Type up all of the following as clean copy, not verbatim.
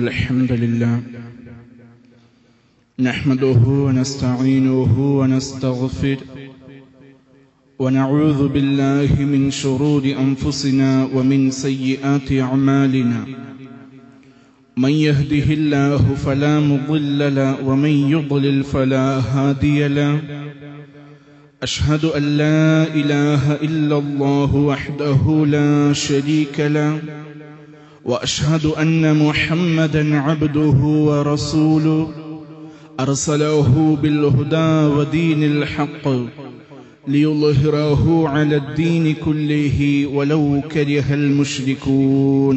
إن الحمد لله نحمده ونستعينه ونستغفره ونعوذ بالله من شرور أنفسنا ومن سيئات أعمالنا من يهده الله فلا مضل له ومن يضلل فلا هادي له أشهد أن لا إله إلا الله وحده لا شريك له وأشهد أن محمدا عبده ورسوله أرسله بالهدى ودين الحق ليظهره على الدين كله ولو كره المشركون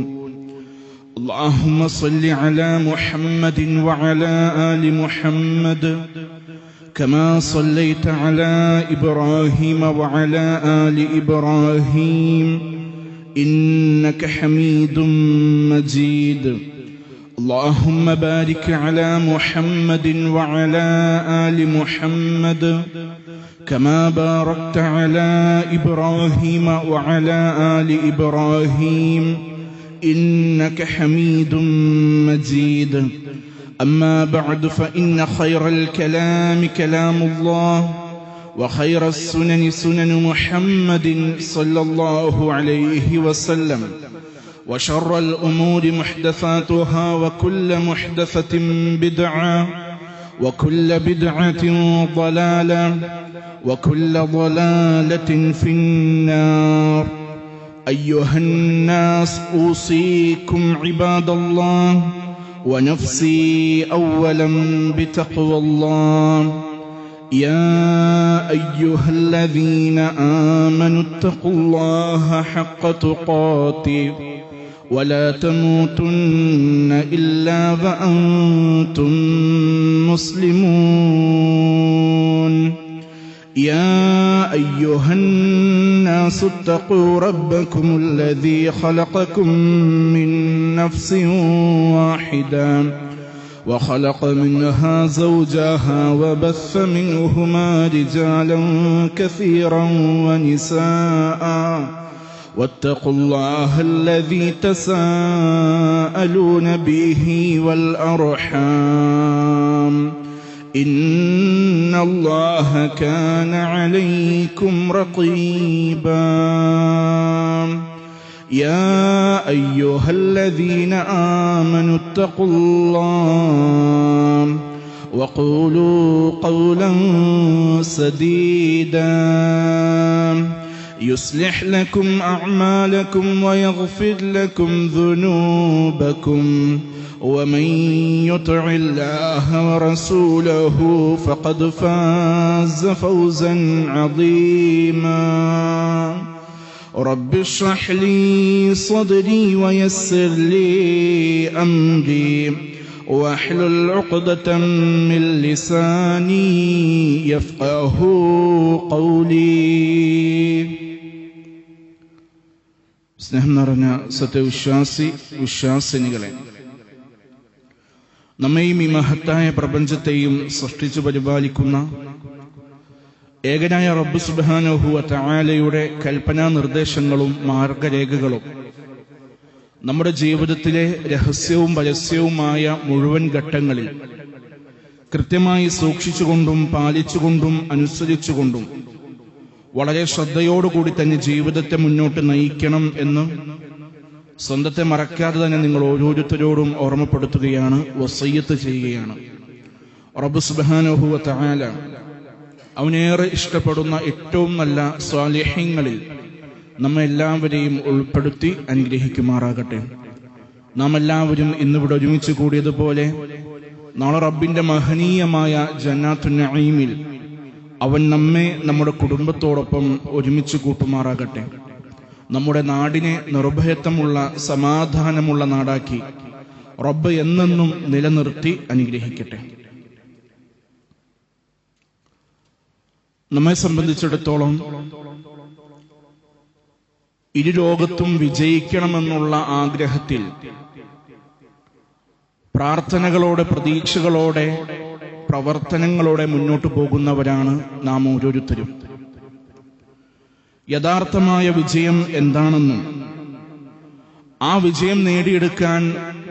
اللهم صل على محمد وعلى آل محمد كما صليت على إبراهيم وعلى آل إبراهيم إنك حميد مجيد اللهم بارك على محمد وعلى آل محمد كما باركت على إبراهيم وعلى آل إبراهيم إنك حميد مجيد أما بعد فإن خير الكلام كلام الله وخير السنن سنن محمد صلى الله عليه وسلم وشر الأمور محدثاتها وكل محدثة بدعة وكل بدعة ضلالة وكل ضلالة في النار أيها الناس أوصيكم عباد الله ونفسي أولا بتقوى الله يا أيها الذين آمنوا اتقوا الله حق تقاته ولا تموتن إلا وأنتم مسلمون يا أيها الناس اتقوا ربكم الذي خلقكم من نفس واحدة وخلق منها زوجها وبث منهما رجالا كثيرا ونساء واتقوا الله الذي تساءلون به والأرحام إن الله كان عليكم رقيبا يا أيها الذين آمنوا اتقوا الله وقولوا قولا سديدا يصلح لكم أعمالكم ويغفر لكم ذنوبكم ومن يطع الله ورسوله فقد فاز فوزا عظيما رب اشرح لي صدري ويسر لي أمري واحلل عقدة من لساني يفقه قولي. സ്നേഹം നിറഞ്ഞ വിശ്വാസിനികളെ, നമ്മയും ഈ മഹത്തായ പ്രപഞ്ചത്തെയും സൃഷ്ടിച്ചു പരിപാലിക്കുന്ന ഏകനായ റബ്ബ് സുബ്ഹാനഹു വ തആലയുടെ കൽപ്പനാ നിർദ്ദേശങ്ങളും മാർഗരേഖകളും നമ്മുടെ ജീവിതത്തിലെ രഹസ്യവും പരസ്യവുമായ മുഴുവൻ ഘട്ടങ്ങളിൽ കൃത്യമായി സൂക്ഷിച്ചുകൊണ്ടും പാലിച്ചുകൊണ്ടും അനുസരിച്ചുകൊണ്ടും വളരെ ശ്രദ്ധയോടുകൂടി തന്നെ ജീവിതത്തെ മുന്നോട്ട് നയിക്കണം എന്ന് സ്വന്തത്തെ മറക്കാതെ തന്നെ നിങ്ങൾ ഓരോരുത്തരോടും ഓർമ്മപ്പെടുത്തുകയാണ്, വസിയ്യത്ത് ചെയ്യുകയാണ്. റബ്ബ് സുബ്ഹാനഹു വ തആല അവനേറെ ഇഷ്ടപ്പെടുന്ന ഏറ്റവും നല്ല സ്വാലിഹീങ്ങളിൽ നമ്മെല്ലാവരെയും ഉൾപ്പെടുത്തി അനുഗ്രഹിക്കുമാറാകട്ടെ. നാം എല്ലാവരും ഇന്നിവിടെ ഒരുമിച്ച് കൂടിയതുപോലെ നാളെ റബ്ബിന്റെ മഹനീയമായ ജന്നാത്തുൻ നഈമിൽ അവൻ നമ്മെ നമ്മുടെ കുടുംബത്തോടൊപ്പം ഒരുമിച്ച് കൂട്ടുമാറാകട്ടെ. നമ്മുടെ നാടിനെ നിർഭയത്വമുള്ള സമാധാനമുള്ള നാടാക്കി റബ്ബ് എന്നെന്നും നിലനിർത്തി അനുഗ്രഹിക്കട്ടെ. നമ്മെ സംബന്ധിച്ചിടത്തോളം ഇരു ലോകത്തും വിജയിക്കണമെന്നുള്ള ആഗ്രഹത്തിൽ പ്രാർത്ഥനകളോടെ, പ്രതീക്ഷകളോടെ, പ്രവർത്തനങ്ങളോടെ മുന്നോട്ട് പോകുന്നവരാണ് നാം ഓരോരുത്തരും. യഥാർത്ഥമായ വിജയം എന്താണെന്നും ആ വിജയം നേടിയെടുക്കാൻ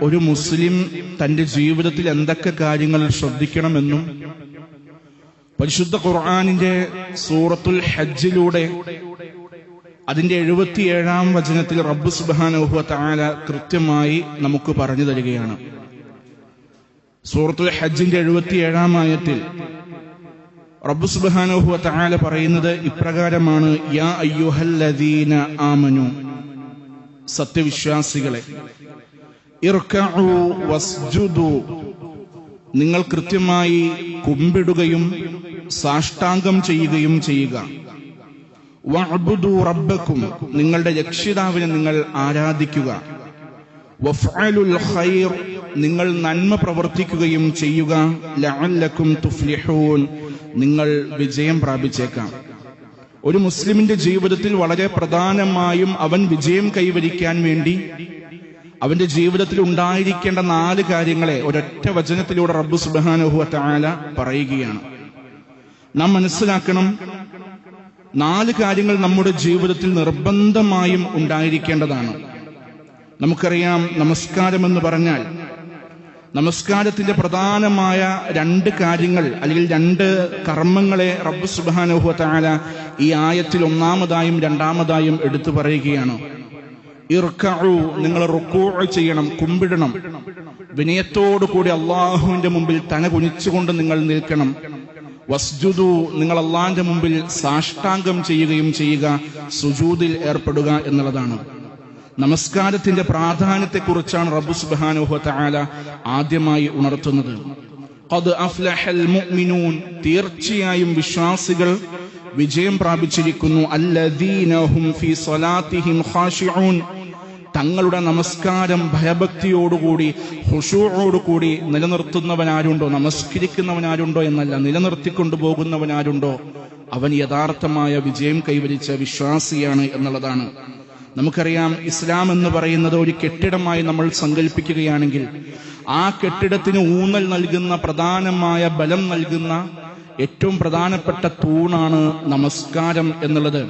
ഒരു മുസ്ലിം തന്റെ ജീവിതത്തിൽ എന്തൊക്കെ കാര്യങ്ങൾ ശ്രദ്ധിക്കണമെന്നും പരിശുദ്ധ ഖുർആനിന്റെ സൂറത്തുൽ ഹജ്ജിലൂടെ അതിന്റെ 77-ാം വചനത്തിൽ റബ്ബ് സുബ്ഹാനഹു വ തആല കൃത്യമായി നമുക്ക് പറഞ്ഞു തരികയാണ്. സൂറത്തുൽ ഹജ്ജിന്റെ 77-ാം ആയത്തിൽ റബ്ബ് സുബ്ഹാനഹു വ തആല പറയുന്നത് ഇപ്രകാരമാണ്: യാ അയ്യുഹല്ലദീന ആമനു, സത്യവിശ്വാസികളെ, ഇർകഉ വസ്ജുദു, നിങ്ങൾ കൃത്യമായി കുമ്പിടുകയും സാഷ്ടാംഗം ചെയ്യുകയും ചെയ്യുക. വഅബ്ദു റബ്ബക്കും, നിങ്ങളുടെ രക്ഷിതാവിനെ നിങ്ങൾ ആരാധിക്കുക. വഫ്അലുൽ ഖൈർ, നിങ്ങൾ നന്മ പ്രവർത്തിക്കുകയും ചെയ്യുക. ലഅല്ലക്കും തുഫ്ലിഹൂൻ, നിങ്ങൾ വിജയം പ്രാപിച്ചേക്കാം. ഒരു മുസ്ലിമിന്റെ ജീവിതത്തിൽ വളരെ പ്രധാനമായും അവൻ വിജയം കൈവരിക്കാൻ വേണ്ടി അവന്റെ ജീവിതത്തിൽ ഉണ്ടായിരിക്കേണ്ട 4 കാര്യങ്ങളെ ഒരൊറ്റ വചനത്തിലൂടെ റബ്ബ് സുബ്ഹാനഹു വ തആല പറയുകയാണ്. നാം മനസ്സിലാക്കണം, 4 കാര്യങ്ങൾ നമ്മുടെ ജീവിതത്തിൽ നിർബന്ധമായും ഉണ്ടായിരിക്കേണ്ടതാണ്. നമുക്കറിയാം, നമസ്കാരം എന്ന് പറഞ്ഞാൽ നമസ്കാരത്തിന്റെ പ്രധാനമായ 2 കാര്യങ്ങൾ അല്ലെങ്കിൽ 2 കർമ്മങ്ങളെ റബ്ബ് സുബ്ഹാനഹു വ തആല ഈ ആയത്തിൽ ഒന്നാമതായും രണ്ടാമതായും എടുത്തു പറയുകയാണ്. ഇർകഉ, നിങ്ങൾ റുകൂഅ് ചെയ്യണം, കുമ്പിടണം. വിനയത്തോടു കൂടി അല്ലാഹുവിന്റെ മുമ്പിൽ തല കുനിച്ചുകൊണ്ട് നിങ്ങൾ നിൽക്കണം. വസ്ജുദു, നിങ്ങൾ അല്ലാഹുവിന്റെ മുമ്പിൽ സാഷ്ടാംഗം ചെയ്യുകയും ചെയ്യുക, സുജൂദിൽ ഏർപ്പെടുക എന്നുള്ളതാണ്. നമസ്കാരത്തിന്റെ പ്രാധാന്യത്തെക്കുറിച്ചാണ് റബ്ബ് സുബ്ഹാനഹു വ തആല ആദ്യമായി ഉണർത്തുന്നത്. ഖദ് അഫ്ലഹൽ മുഅ്മിനൂൻ, തീർച്ചയായും വിശ്വാസികൾ വിജയം പ്രാപിച്ചിരിക്കുന്നു. അല്ലദീന ഹും ഫീ സ്വലാത്തിഹിം ഖാശിഊൻ, തങ്ങളുടെ നമസ്കാരം ഭയഭക്തിയോടുകൂടി ഖുശൂഅോടുകൂടി നിലനിർത്തുന്നവനാരുണ്ടോ, നമസ്കരിക്കുന്നവനാരുണ്ടോ എന്നല്ല, നിലനിർത്തിക്കൊണ്ടു പോകുന്നവനാരുണ്ടോ, അവൻ യഥാർത്ഥമായ വിജയം കൈവരിച്ച വിശ്വാസിയാണ് എന്നുള്ളതാണ്. നമുക്കറിയാം, ഇസ്ലാം എന്ന് പറയുന്നത് ഒരു കെട്ടിടമായി നമ്മൾ സങ്കല്പിക്കുകയാണെങ്കിൽ ആ കെട്ടിടത്തിന് ഊന്നൽ നൽകുന്ന, പ്രധാനമായ ബലം നൽകുന്ന ഏറ്റവും പ്രധാനപ്പെട്ട തൂണാണ് നമസ്കാരം എന്നുള്ളത്.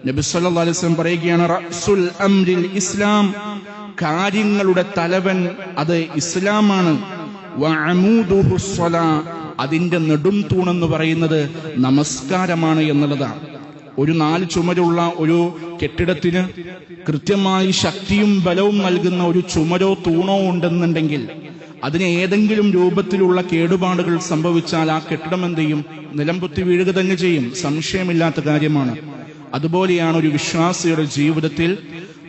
നബി സല്ലല്ലാഹു അലൈഹി വസല്ലം പറയുകയാണ്, റഅ്സുൽ അംരിൽ ഇസ്ലാം, കാര്യങ്ങളുടെ തലവൻ അത് ഇസ്ലാമാണ്. വഅമൂദുഹു സ്വലാ, അതിന്റെ നെടും തൂണെന്ന് പറയുന്നത് നമസ്കാരമാണ് എന്നുള്ളതാണ്. ഒരു 4 ചുമരുള്ള ഒരു കെട്ടിടത്തിന് കൃത്യമായി ശക്തിയും ബലവും നൽകുന്ന ഒരു ചുമരോ തൂണോ ഉണ്ടെന്നുണ്ടെങ്കിൽ അതിന് ഏതെങ്കിലും രൂപത്തിലുള്ള കേടുപാടുകൾ സംഭവിച്ചാൽ ആ കെട്ടിടം എന്ത് ചെയ്യും? നിലംപൊത്തി വീഴുക തന്നെ ചെയ്യും, സംശയമില്ലാത്ത കാര്യമാണ്. അതുപോലെയാണ് ഒരു വിശ്വാസിയുടെ ജീവിതത്തിൽ,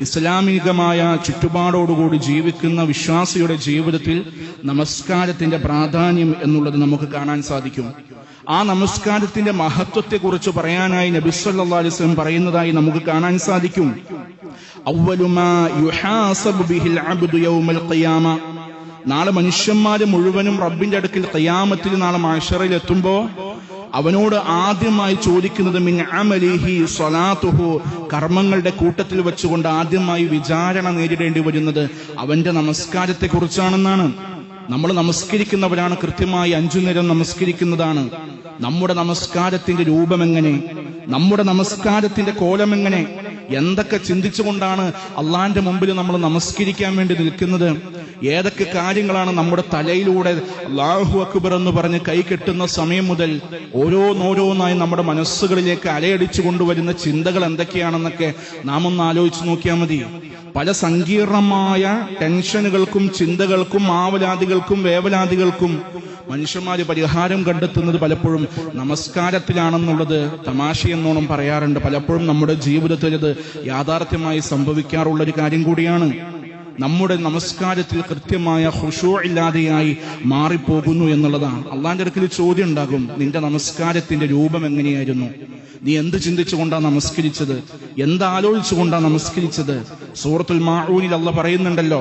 ഇസ്ലാമികമായ ചുറ്റുപാടോടുകൂടി ജീവിക്കുന്ന വിശ്വാസിയുടെ ജീവിതത്തിൽ നമസ്കാരത്തിന്റെ പ്രാധാന്യം എന്നുള്ളത് നമുക്ക് കാണാൻ സാധിക്കും. ആ നമസ്കാരത്തിന്റെ മഹത്വത്തെക്കുറിച്ച് പറയാനായി നബി സല്ലല്ലാഹു അലൈഹി വസല്ലം പറയുന്നതായി നമുക്ക് കാണാൻ സാധിക്കും. അവ്വലു മാ യുഹാസബു ബിഹിൽ അബ്ദു യൗമൽ ഖിയാമ, നാളെ മനുഷ്യന്മാര് മുഴുവനും റബ്ബിന്റെ അടുക്കൽ ഖിയാമത്തിൽ നാളെ മഹ്ശറിൽ എത്തുമ്പോൾ അവനോട് ആദ്യമായി ചോദിക്കുന്നത് മിൻ അമലിഹി സ്വലാത്തുഹു, കർമ്മങ്ങളുടെ കൂട്ടത്തിൽ വെച്ചുകൊണ്ട് ആദ്യമായി വിചാരണ നേരിടേണ്ടി വരുന്നത് അവന്റെ നമസ്കാരത്തെക്കുറിച്ചാണെന്നാണ്. നമ്മൾ നമസ്കരിക്കുന്നവരാണ്, കൃത്യമായി 5 നേരം നമസ്കരിക്കുന്നതാണ്. നമ്മുടെ നമസ്കാരത്തിന്റെ രൂപമെങ്ങനെ, നമ്മുടെ നമസ്കാരത്തിന്റെ കോലമെങ്ങനെ, എന്തൊക്കെ ചിന്തിച്ചുകൊണ്ടാണ് അള്ളാന്റെ മുമ്പിൽ നമ്മൾ നമസ്കരിക്കാൻ വേണ്ടി നിൽക്കുന്നത്? ഏതൊക്കെ കാര്യങ്ങളാണ് നമ്മുടെ തലയിലൂടെ അല്ലാഹു അക്ബർ എന്ന് പറഞ്ഞ് കൈ കെട്ടുന്ന സമയം മുതൽ ഓരോന്നോരോന്നായി നമ്മുടെ മനസ്സുകളിലേക്ക് അലയടിച്ചു കൊണ്ടുവരുന്ന ചിന്തകൾ എന്തൊക്കെയാണെന്നൊക്കെ നാം ഒന്ന് ആലോചിച്ച് നോക്കിയാൽ മതി. പല സങ്കീർണമായ ടെൻഷനുകൾക്കും ചിന്തകൾക്കും ആവലാദികൾക്കും വേവലാദികൾക്കും മനുഷ്യന്മാര് പരിഹാരം കണ്ടെത്തുന്നത് പലപ്പോഴും നമസ്കാരത്തിലാണെന്നുള്ളത് തമാശയെന്നോണം പറയാറുണ്ട്. പലപ്പോഴും നമ്മുടെ ജീവിതത്തിൽ ഇത് യാഥാർത്ഥ്യമായി സംഭവിക്കാറുള്ളൊരു കാര്യം കൂടിയാണ്. നമ്മുടെ നമസ്കാരത്തിൽ കൃത്യമായ ഖുശൂ ഇല്ലാതെയായി മാറിപ്പോകുന്നു എന്നുള്ളതാണ്. അള്ളാന്റെ അടുക്കൽ ചോദ്യം ഉണ്ടാകും, നിന്റെ നമസ്കാരത്തിന്റെ രൂപം എങ്ങനെയായിരുന്നു? നീ എന്ത് ചിന്തിച്ചുകൊണ്ടാണ് നമസ്കരിച്ചത്? എന്താലോചിച്ചുകൊണ്ടാണ് നമസ്കരിച്ചത്? സൂറത്തുൽ മാഊനിൽ അള്ളാഹ് പറയുന്നുണ്ടല്ലോ,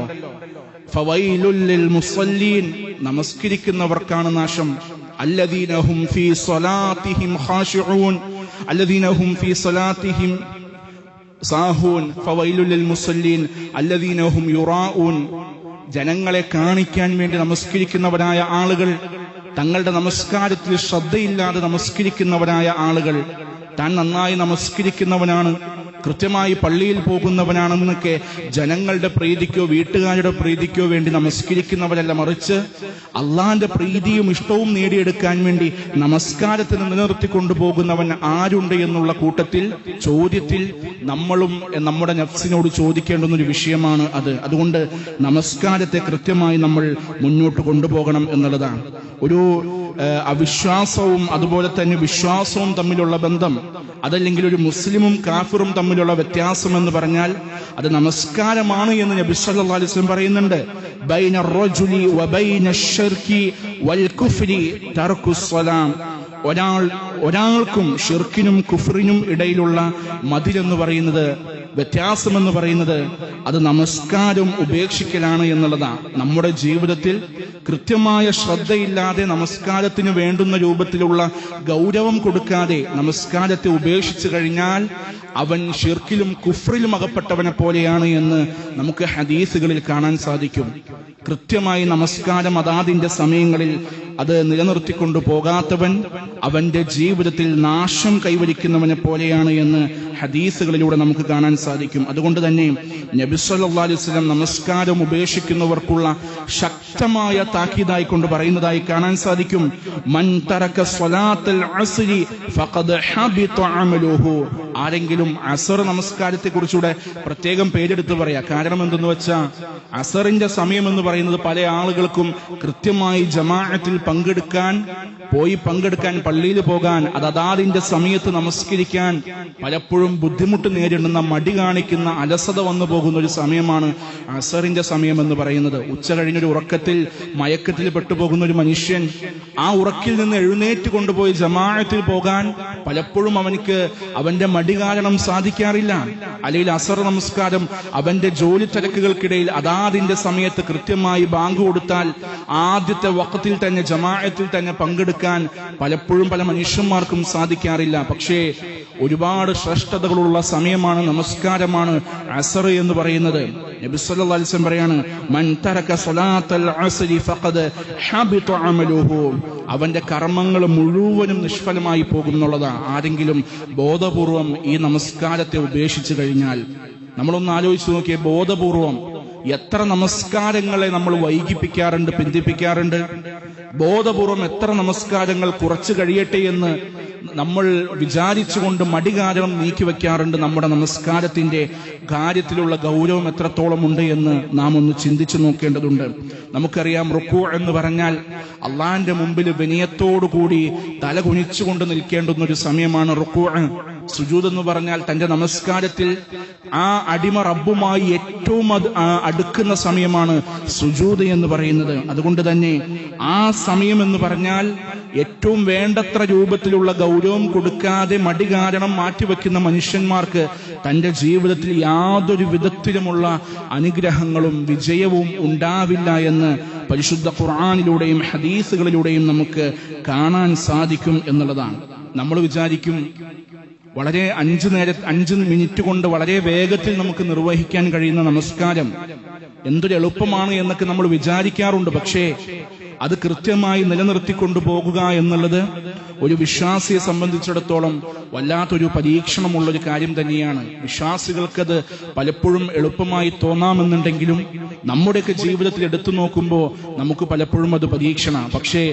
ഫവൈലുൽ ലിൽ മുസല്ലീൻ, നമസ്കരിക്കുന്നവർക്കാണ് നാശം. അല്ലദീന ഹും ഫീ സ്വലാത്തിഹിം ഖാശിഊൻ അല്ലദീന ഹും ഫീ സ്വലാത്തിഹിം സാഹൂൻ ഫവൈലുൽ ലിൽ മുസല്ലീൻ അല്ലദീന ഹും യുറാഊൻ. ജനങ്ങളെ കാണിക്കാൻ വേണ്ടി നമസ്കരിക്കുന്നവരായ ആളുകൾ, തങ്ങളുടെ നമസ്കാരത്തിൽ ശ്രദ്ധയില്ലാതെ നമസ്കരിക്കുന്നവരായ ആളുകൾ, താൻ നന്നായി നമസ്കരിക്കുന്നവനാണ്, കൃത്യമായി പള്ളിയിൽ പോകുന്നവനാണെന്നൊക്കെ ജനങ്ങളുടെ പ്രീതിക്കോ വീട്ടുകാരുടെ പ്രീതിക്കോ വേണ്ടി നമസ്കരിക്കുന്നവരല്ല, മറിച്ച് അള്ളാന്റെ പ്രീതിയും ഇഷ്ടവും നേടിയെടുക്കാൻ വേണ്ടി നമസ്കാരത്തിന് നിലനിർത്തി കൊണ്ടുപോകുന്നവൻ ആരുണ്ട് എന്നുള്ള കൂട്ടത്തിൽ ചോദ്യത്തിൽ നമ്മളും നമ്മുടെ നഫ്സിനോട് ചോദിക്കേണ്ടുന്ന ഒരു വിഷയമാണ് അത്. അതുകൊണ്ട് നമസ്കാരത്തെ കൃത്യമായി നമ്മൾ മുന്നോട്ട് കൊണ്ടുപോകണം എന്നുള്ളതാണ്. ഒരു അവിശ്വാസവും അതുപോലെ തന്നെ വിശ്വാസവും തമ്മിലുള്ള ബന്ധം, അതല്ലെങ്കിൽ ഒരു മുസ്ലിമും കാഫിറും തമ്മിലുള്ള വ്യത്യാസം എന്ന് പറഞ്ഞാൽ അത് നമസ്കാരമാണ് എന്ന് നബി സല്ലല്ലാഹു അലൈഹി വസല്ലം പറയുന്നുണ്ട്. ബൈന റജുലി വബൈന ശിർകി വൽ കുഫ്രി തർക്കുസ് സ്വലാം. ഒരാൾക്കും ഷിർക്കിനും കുഫ്രിനും ഇടയിലുള്ള മതിലെന്ന് പറയുന്നത്, വ്യത്യാസമെന്ന് പറയുന്നത് അത് നമസ്കാരം ഉപേക്ഷിക്കലാണ് എന്നുള്ളതാണ്. നമ്മുടെ ജീവിതത്തിൽ കൃത്യമായ ശ്രദ്ധയില്ലാതെ നമസ്കാരത്തിന് വേണ്ടുന്ന രൂപത്തിലുള്ള ഗൗരവം കൊടുക്കാതെ നമസ്കാരത്തെ ഉപേക്ഷിച്ചു കഴിഞ്ഞാൽ അവൻ ഷിർക്കിലും കുഫ്രിലും അകപ്പെട്ടവനെ പോലെയാണ് എന്ന് നമുക്ക് ഹദീസുകളിൽ കാണാൻ സാധിക്കും. കൃത്യമായി നമസ്കാരം അതാതിന്റെ സമയങ്ങളിൽ അത് നിലനിർത്തിക്കൊണ്ടു പോകാത്തവൻ അവന്റെ ജീവിതത്തിൽ നാശം കൈവരിക്കുന്നവനെ പോലെയാണ് എന്ന് ഹദീസുകളിലൂടെ നമുക്ക് കാണാൻ സാധിക്കും. അതുകൊണ്ട് തന്നെ നബി സല്ലല്ലാഹു അലൈഹി വസല്ലം നമസ്കാരം ഉപേക്ഷിക്കുന്നവർക്കുള്ള ശക്തമായ താക്കീതായി കൊണ്ട് പറയുന്നതായി കാണാൻ സാധിക്കും. മൻ തറക സ്വലാത്തൽ അസ്രി ഫഖദ് ഹബിത അമലുഹു. ആരെങ്കിലും അസർ നമസ്കാരത്തെ കുറിച്ചുകൂടെ പ്രത്യേകം പേരെടുത്ത് പറയാ. കാരണം എന്തെന്ന് വെച്ചാൽ അസറിന്റെ സമയം എന്ന് പറയുന്നത് പല ആളുകൾക്കും കൃത്യമായി ജമാഅത്തിൽ പങ്കെടുക്കാൻ പള്ളിയിൽ പോകാൻ അതാതിന്റെ സമയത്ത് നമസ്കരിക്കാൻ പലപ്പോഴും ബുദ്ധിമുട്ട് നേരിടുന്ന, മടി കാണിക്കുന്ന, അലസത വന്നു പോകുന്ന ഒരു സമയമാണ് അസറിന്റെ സമയം എന്ന് പറയുന്നത്. ഉച്ച കഴിഞ്ഞൊരു ഉറക്കത്തിൽ മയക്കത്തിൽ പെട്ടുപോകുന്ന ഒരു മനുഷ്യൻ ആ ഉറക്കിൽ നിന്ന് എഴുന്നേറ്റ് കൊണ്ടുപോയി ജമാഅത്തിൽ പോകാൻ പലപ്പോഴും അവന്റെ മടി കാരണം സാധിക്കാറില്ല. അല്ലെങ്കിൽ അസർ നമസ്കാരം അവന്റെ ജോലി തിരക്കുകൾക്കിടയിൽ അതാതിന്റെ സമയത്ത് കൃത്യമായി ബാങ്ക് കൊടുത്താൽ ആദ്യത്തെ വഖത്തിൽ തന്നെ ജമാഅത്തിൽ തന്നെ പങ്കെടുക്കാൻ പലപ്പോഴും പല മനുഷ്യന്മാർക്കും സാധിക്കാറില്ല. പക്ഷേ ഒരുപാട് ശ്രേഷ്ഠതകളുള്ള സമയമാണ്, നമസ്കാരമാണ് അസർ എന്ന് പറയുന്നത്. നബി സല്ലല്ലാഹു അലൈഹി വസല്ലം പറയാണ്, മൻ തറക സ്വലാത്തൽ അസ്രി ഫഖദ് ഹബിത അമലുഹു. അവന്റെ കർമ്മങ്ങൾ മുഴുവനും നിഷ്ഫലമായി പോകുന്നുള്ളതാണ്. ആരെങ്കിലും ബോധപൂർവം ഈ നമസ്കാരത്തെ ഉപേക്ഷിച്ചു കഴിഞ്ഞാൽ, നമ്മളൊന്ന് ആലോചിച്ച് നോക്കിയേ, ബോധപൂർവം എത്ര നമസ്കാരങ്ങളെ നമ്മൾ വൈകിപ്പിക്കാറുണ്ട്, പിന്തിപ്പിക്കാറുണ്ട്. ബോധപൂർവം എത്ര നമസ്കാരങ്ങൾ കുറച്ചു കഴിയട്ടെ എന്ന് നമ്മൾ വിചാരിച്ചുകൊണ്ട് മടി കാരണം നീക്കിവെക്കാറുണ്ട്. നമ്മുടെ നമസ്കാരത്തിന്റെ കാര്യത്തിലുള്ള ഗൗരവം എത്രത്തോളം ഉണ്ട് എന്ന് നാം ഒന്ന് ചിന്തിച്ചു നോക്കേണ്ടതുണ്ട്. നമുക്കറിയാം, റുക്കൂ എന്ന് പറഞ്ഞാൽ അള്ളാന്റെ മുമ്പിൽ വിനയത്തോടുകൂടി തല കുനിച്ചുകൊണ്ട് നിൽക്കേണ്ടുന്ന ഒരു സമയമാണ് റുക്കൂ. സുജൂദ് എന്ന് പറഞ്ഞാൽ തന്റെ നമസ്കാരത്തിൽ ആ അടിമ റബ്ബുമായി ഏറ്റവും അടുക്കുന്ന സമയമാണ് സുജൂദ് എന്ന് പറയുന്നത്. അതുകൊണ്ട് തന്നെ ആ സമയം എന്ന് പറഞ്ഞാൽ ഏറ്റവും വേണ്ടത്ര രൂപത്തിലുള്ള ഗൗരവം കൊടുക്കാതെ മടി കാരണം മാറ്റിവെക്കുന്ന മനുഷ്യന്മാർക്ക് തന്റെ ജീവിതത്തിൽ യാതൊരു വിധത്തിലുമുള്ള അനുഗ്രഹങ്ങളും വിജയവും ഉണ്ടാവില്ല എന്ന് പരിശുദ്ധ ഖുർആനിലൂടെയും ഹദീസുകളിലൂടെയും നമുക്ക് കാണാൻ സാധിക്കും എന്നുള്ളതാണ്. നമ്മൾ വിചാരിക്കും വളരെ 5 മിനിറ്റ് കൊണ്ട് വളരെ വേഗത്തിൽ നമുക്ക് നിർവഹിക്കാൻ കഴിയുന്ന നമസ്കാരം എന്തൊരു എളുപ്പമാണ് എന്നൊക്കെ നമ്മൾ വിചാരിക്കാറുണ്ട്. പക്ഷേ അത് കൃത്യമായി നിലനിർത്തിക്കൊണ്ടു പോകുക എന്നുള്ളത് ഒരു വിശ്വാസിയെ സംബന്ധിച്ചിടത്തോളം വല്ലാത്തൊരു പരീക്ഷണമുള്ളൊരു കാര്യം തന്നെയാണ്. വിശ്വാസികൾക്കത് പലപ്പോഴും എളുപ്പമായി തോന്നാമെന്നുണ്ടെങ്കിലും നമ്മുടെയൊക്കെ ജീവിതത്തിൽ എടുത്തു നോക്കുമ്പോൾ നമുക്ക് പലപ്പോഴും അത് പരീക്ഷണ. പക്ഷേ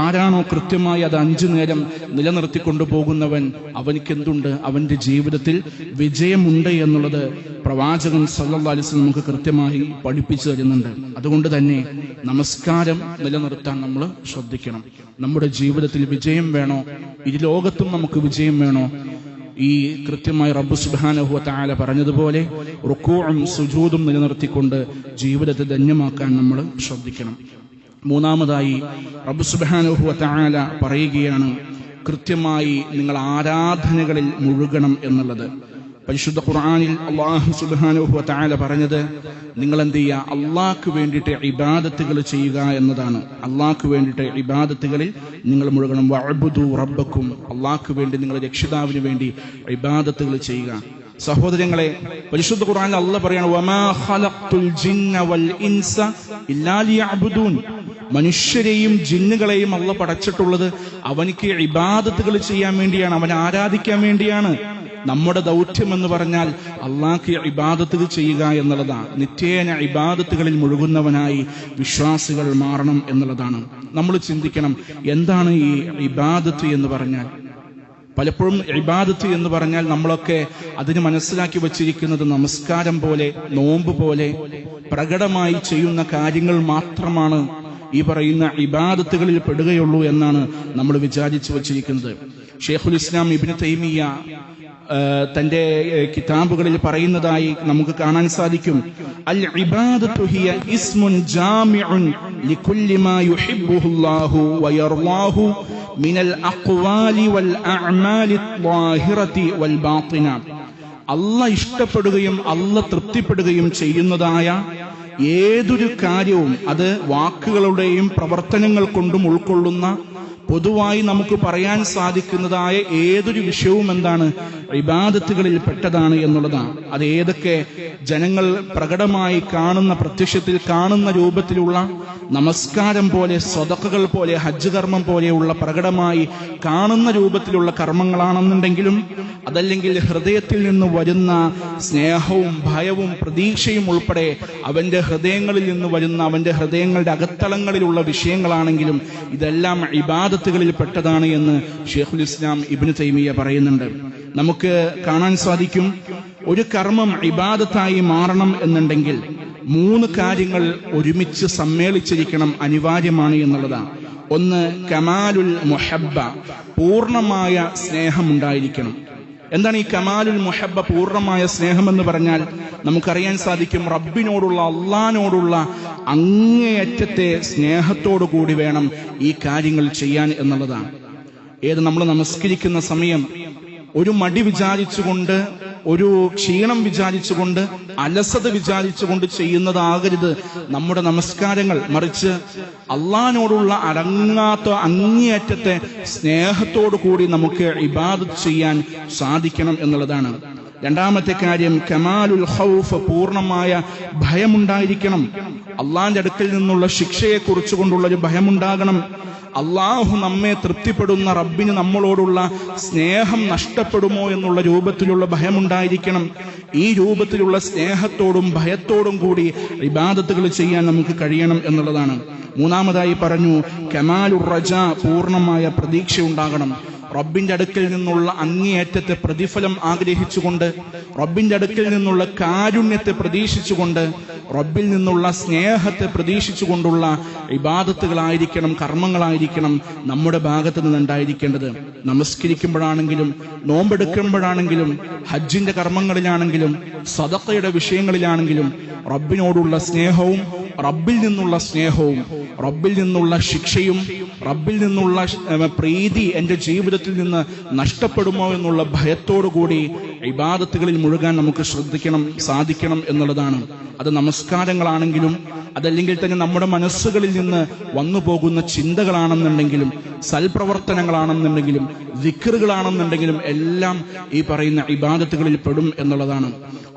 ആരാണോ കൃത്യമായി അത് 5 നേരം നിലനിർത്തിക്കൊണ്ടു പോകുന്നവൻ, അവനിക്ക് എന്തുണ്ട്? അവന്റെ ജീവിതത്തിൽ വിജയമുണ്ട് എന്നുള്ളത് പ്രവാചകൻ സല്ലല്ലാഹു അലൈഹി വസല്ലം നമുക്ക് കൃത്യമായി പഠിപ്പിച്ചു തരുന്നുണ്ട്. അതുകൊണ്ട് തന്നെ നമസ്കാരം നിലനിർത്താൻ നമ്മൾ ശ്രദ്ധിക്കണം. നമ്മുടെ ജീവിതത്തിൽ വിജയം വേണോ, ലോകത്തും നമുക്ക് വിജയം വേണോ, ഈ കൃത്യമായി റബ്ബ് സുബ്ഹാനഹു വ തആല പറഞ്ഞതുപോലെ റുകൂഉം സുജൂദും നിലനിർത്തിക്കൊണ്ട് ജീവിതത്തെ ധന്യമാക്കാൻ നമ്മൾ ശ്രദ്ധിക്കണം. മൂന്നാമതായി റബ്ബ് സുബ്ഹാനഹു വ തആല പറയുകയാണ്, കൃത്യമായി നിങ്ങൾ ആരാധനകളിൽ മുഴുകണം എന്നുള്ളത്. പരിശുദ്ധ ഖുർആനിൽ അല്ലാഹു സുബ്ഹാനഹു വ തആല പറഞ്ഞത് നിങ്ങൾ എന്ത് ചെയ്യുക? അള്ളാഹ്ക്ക് വേണ്ടിയിട്ട് ഇബാദത്തുകൾ ചെയ്യുക എന്നതാണ്. അള്ളാഹ്ക്ക് വേണ്ടിയിട്ട് ഇബാദത്തുകളിൽ നിങ്ങൾ മുഴുകണം. വഅബ്ദു റബ്ബക്കും, അള്ളാഹ്ക്ക് വേണ്ടി നിങ്ങളുടെ രക്ഷിതാവിന് വേണ്ടി ഇബാദത്തുകൾ ചെയ്യുക. സഹോദരങ്ങളെ, പരിശുദ്ധ ഖുർആനിൽ അല്ലാഹ് പറയാണ്, വമാ ഖലഖ്തുൽ ജിന്ന വൽ ഇൻസ ഇല്ലാ ലിയഅബ്ദൂൻ. മനുഷ്യരെയും ജിന്നുകളെയും അല്ലാഹ് പടച്ചിട്ടുള്ളത് അവനിക്ക് ഇബാദത്തുകൾ ചെയ്യാൻ വേണ്ടിയാണ്, അവനെ ആരാധിക്കാൻ വേണ്ടിയാണ്. നമ്മുടെ ദൗത്യം എന്ന് പറഞ്ഞാൽ അള്ളാഹ്ക്ക് ഇബാദത്ത് ചെയ്യുക എന്നുള്ളതാണ്. നിത്യേന ഇബാദത്തുകളിൽ മുഴുകുന്നവനായി വിശ്വാസികൾ മാറണം എന്നുള്ളതാണ്. നമ്മൾ ചിന്തിക്കണം, എന്താണ് ഈ ഇബാദത്ത് എന്ന് പറഞ്ഞാൽ? പലപ്പോഴും ഇബാദത്ത് എന്ന് പറഞ്ഞാൽ നമ്മളൊക്കെ അതിന് മനസ്സിലാക്കി വച്ചിരിക്കുന്നത് നമസ്കാരം പോലെ, നോമ്പ് പോലെ പ്രകടമായി ചെയ്യുന്ന കാര്യങ്ങൾ മാത്രമാണ് ഈ പറയുന്ന ഇബാദത്തുകളിൽ പെടുകയുള്ളൂ എന്നാണ് നമ്മൾ വിചാരിച്ചു വച്ചിരിക്കുന്നത്. ഷെയ്ഖുൽ ഇസ്ലാം ഇബ്നു തൈമിയ്യ തന്റെ കിതാബുകളിൽ പറയുന്നതായി നമുക്ക് കാണാൻ സാധിക്കും, അൽ ഇബാദത്തു ഹിയ ഇസ്മുൻ ജാമിഉൻ ലികുല്ലി മാ യുഹിബ്ബുഹുല്ലാഹു വയർളാഹു മിനൽ അഖ്വാലി വൽ അഅമാലി ത്വാഹിറതി വൽ ബാത്തിന. അല്ലാഹ് ഇഷ്ടപ്പെടുകയും അല്ലാഹ് തൃപ്തിപ്പെടുകയും ചെയ്യുന്നതായ ഏതൊരു കാര്യവും അത് വാക്കുകളുടെയും പ്രവർത്തനങ്ങൾ കൊണ്ടും ഉൾക്കൊള്ളുന്ന പൊതുവായി നമുക്ക് പറയാൻ സാധിക്കുന്നതായ ഏതൊരു വിഷയവും എന്താണ്? ഇബാദത്തുകളിൽ പെട്ടതാണ് എന്നുള്ളതാണ്. അത് ഏതൊക്കെ ജനങ്ങൾ പ്രകടമായി കാണുന്ന, പ്രത്യക്ഷത്തിൽ കാണുന്ന രൂപത്തിലുള്ള നമസ്കാരം പോലെ, സ്വതക്കകൾ പോലെ, ഹജ്ജ് കർമ്മം പോലെയുള്ള പ്രകടമായി കാണുന്ന രൂപത്തിലുള്ള കർമ്മങ്ങളാണെന്നുണ്ടെങ്കിലും, അതല്ലെങ്കിൽ ഹൃദയത്തിൽ നിന്ന് വരുന്ന സ്നേഹവും ഭയവും പ്രതീക്ഷയും ഉൾപ്പെടെ അവന്റെ ഹൃദയങ്ങളിൽ നിന്ന് വരുന്ന, അവന്റെ ഹൃദയങ്ങളുടെ അകത്തളങ്ങളിലുള്ള വിഷയങ്ങളാണെങ്കിലും ഇതെല്ലാം ഇബാദത്തുകളിൽ പെട്ടതാണ് എന്ന് ഷെയ്ഖുൽ ഇസ്ലാം ഇബ്നു തൈമിയ്യ പറയുന്നുണ്ട്. നമുക്ക് കാണാൻ സാധിക്കും, ഒരു കർമ്മം ഇബാദത്തായി മാറണം എന്നുണ്ടെങ്കിൽ 3 കാര്യങ്ങൾ ഒരുമിച്ച് സമ്മേളിച്ചിരിക്കണം, അനിവാര്യമാണ് എന്നുള്ളതാണ്. ഒന്ന്, കമാലുൽ മുഹബ്ബ, പൂർണ്ണമായ സ്നേഹമുണ്ടായിരിക്കണം. എന്താണ് ഈ കമാലുൽ മുഹബ്ബ, പൂർണ്ണമായ സ്നേഹം എന്ന് പറഞ്ഞാൽ? നമുക്കറിയാൻ സാധിക്കും, റബ്ബിനോടുള്ള, അള്ളാഹിനോടുള്ള അങ്ങേയറ്റത്തെ സ്നേഹത്തോടു കൂടി വേണം ഈ കാര്യങ്ങൾ ചെയ്യാൻ എന്നുള്ളതാണ്. നമ്മൾ നമസ്കരിക്കുന്ന സമയം ഒരു മടി വിചാരിച്ചുകൊണ്ട്, ഒരു ക്ഷീണം വിചാരിച്ചുകൊണ്ട്, അലസത വിചാരിച്ചുകൊണ്ട് ചെയ്യുന്നതാകരുത് നമ്മുടെ നമസ്കാരങ്ങൾ. മറിച്ച് അള്ളാഹിനോടുള്ള അടങ്ങാത്ത അങ്ങേയറ്റത്തെ സ്നേഹത്തോടു കൂടി നമുക്ക് ഇബാദത്ത് ചെയ്യാൻ സാധിക്കണം എന്നുള്ളതാണ്. രണ്ടാമത്തെ കാര്യം, കമാലുൽ ഖൗഫ്, പൂർണ്ണമായ ഭയമുണ്ടായിരിക്കണം. അള്ളാഹിന്റെ അടുക്കൽ നിന്നുള്ള ശിക്ഷയെ കുറിച്ചുകൊണ്ടുള്ള ഒരു ഭയമുണ്ടാകണം. അള്ളാഹു നമ്മെ തൃപ്തിപ്പെടുന്ന റബ്ബിന് നമ്മളോടുള്ള സ്നേഹം നഷ്ടപ്പെടുമോ എന്നുള്ള രൂപത്തിലുള്ള ഭയമുണ്ടായിരിക്കണം. ഈ രൂപത്തിലുള്ള സ്നേഹത്തോടും ഭയത്തോടും കൂടി ഇബാദത്തുകൾ ചെയ്യാൻ നമുക്ക് കഴിയണം എന്നുള്ളതാണ്. മൂന്നാമതായി പറഞ്ഞു, കമാലുർ റജാ, പൂർണ്ണമായ പ്രതീക്ഷ ഉണ്ടാകണം. റബ്ബിന്റെ അടുക്കൽ നിന്നുള്ള അങ്ങേയറ്റത്തെ പ്രതിഫലം ആഗ്രഹിച്ചുകൊണ്ട്, റബ്ബിന്റെ അടുക്കൽ നിന്നുള്ള കാരുണ്യത്തെ പ്രതീക്ഷിച്ചുകൊണ്ട്, റബ്ബിൽ നിന്നുള്ള സ്നേഹത്തെ പ്രതീക്ഷിച്ചുകൊണ്ടുള്ള ഇബാദത്തുകളായിരിക്കണം, കർമ്മങ്ങളായിരിക്കണം നമ്മുടെ ഭാഗത്ത് നിന്നുണ്ടായിരിക്കേണ്ടത്. നമസ്കരിക്കുമ്പോഴാണെങ്കിലും, നോമ്പെടുക്കുമ്പോഴാണെങ്കിലും, ഹജ്ജിന്റെ കർമ്മങ്ങളിലാണെങ്കിലും, സദഖയുടെ വിഷയങ്ങളിലാണെങ്കിലും റബ്ബിനോടുള്ള സ്നേഹവും, റബ്ബിൽ നിന്നുള്ള സ്നേഹവും, റബ്ബിൽ നിന്നുള്ള ശിക്ഷയും, റബ്ബിൽ നിന്നുള്ള പ്രീതി എന്റെ ജീവിതത്തിൽ നിന്ന് നഷ്ടപ്പെടുമോ എന്നുള്ള ഭയത്തോടുകൂടി ഇബാദത്തുകളിൽ മുഴുകാൻ നമുക്ക് സാധിക്കണം എന്നുള്ളതാണ്. അത് നമസ്കാരങ്ങളാണെങ്കിലും, അതല്ലെങ്കിൽ തന്നെ നമ്മുടെ മനസ്സുകളിൽ നിന്ന് വന്നു പോകുന്ന ചിന്തകളാണെന്നുണ്ടെങ്കിലും, സൽപ്രവർത്തനങ്ങളാണെന്നുണ്ടെങ്കിലും, ദിക്റുകളാണെന്നുണ്ടെങ്കിലും എല്ലാം ഈ പറയുന്ന ഇബാദത്തുകളിൽ പെടും എന്നുള്ളതാണ്.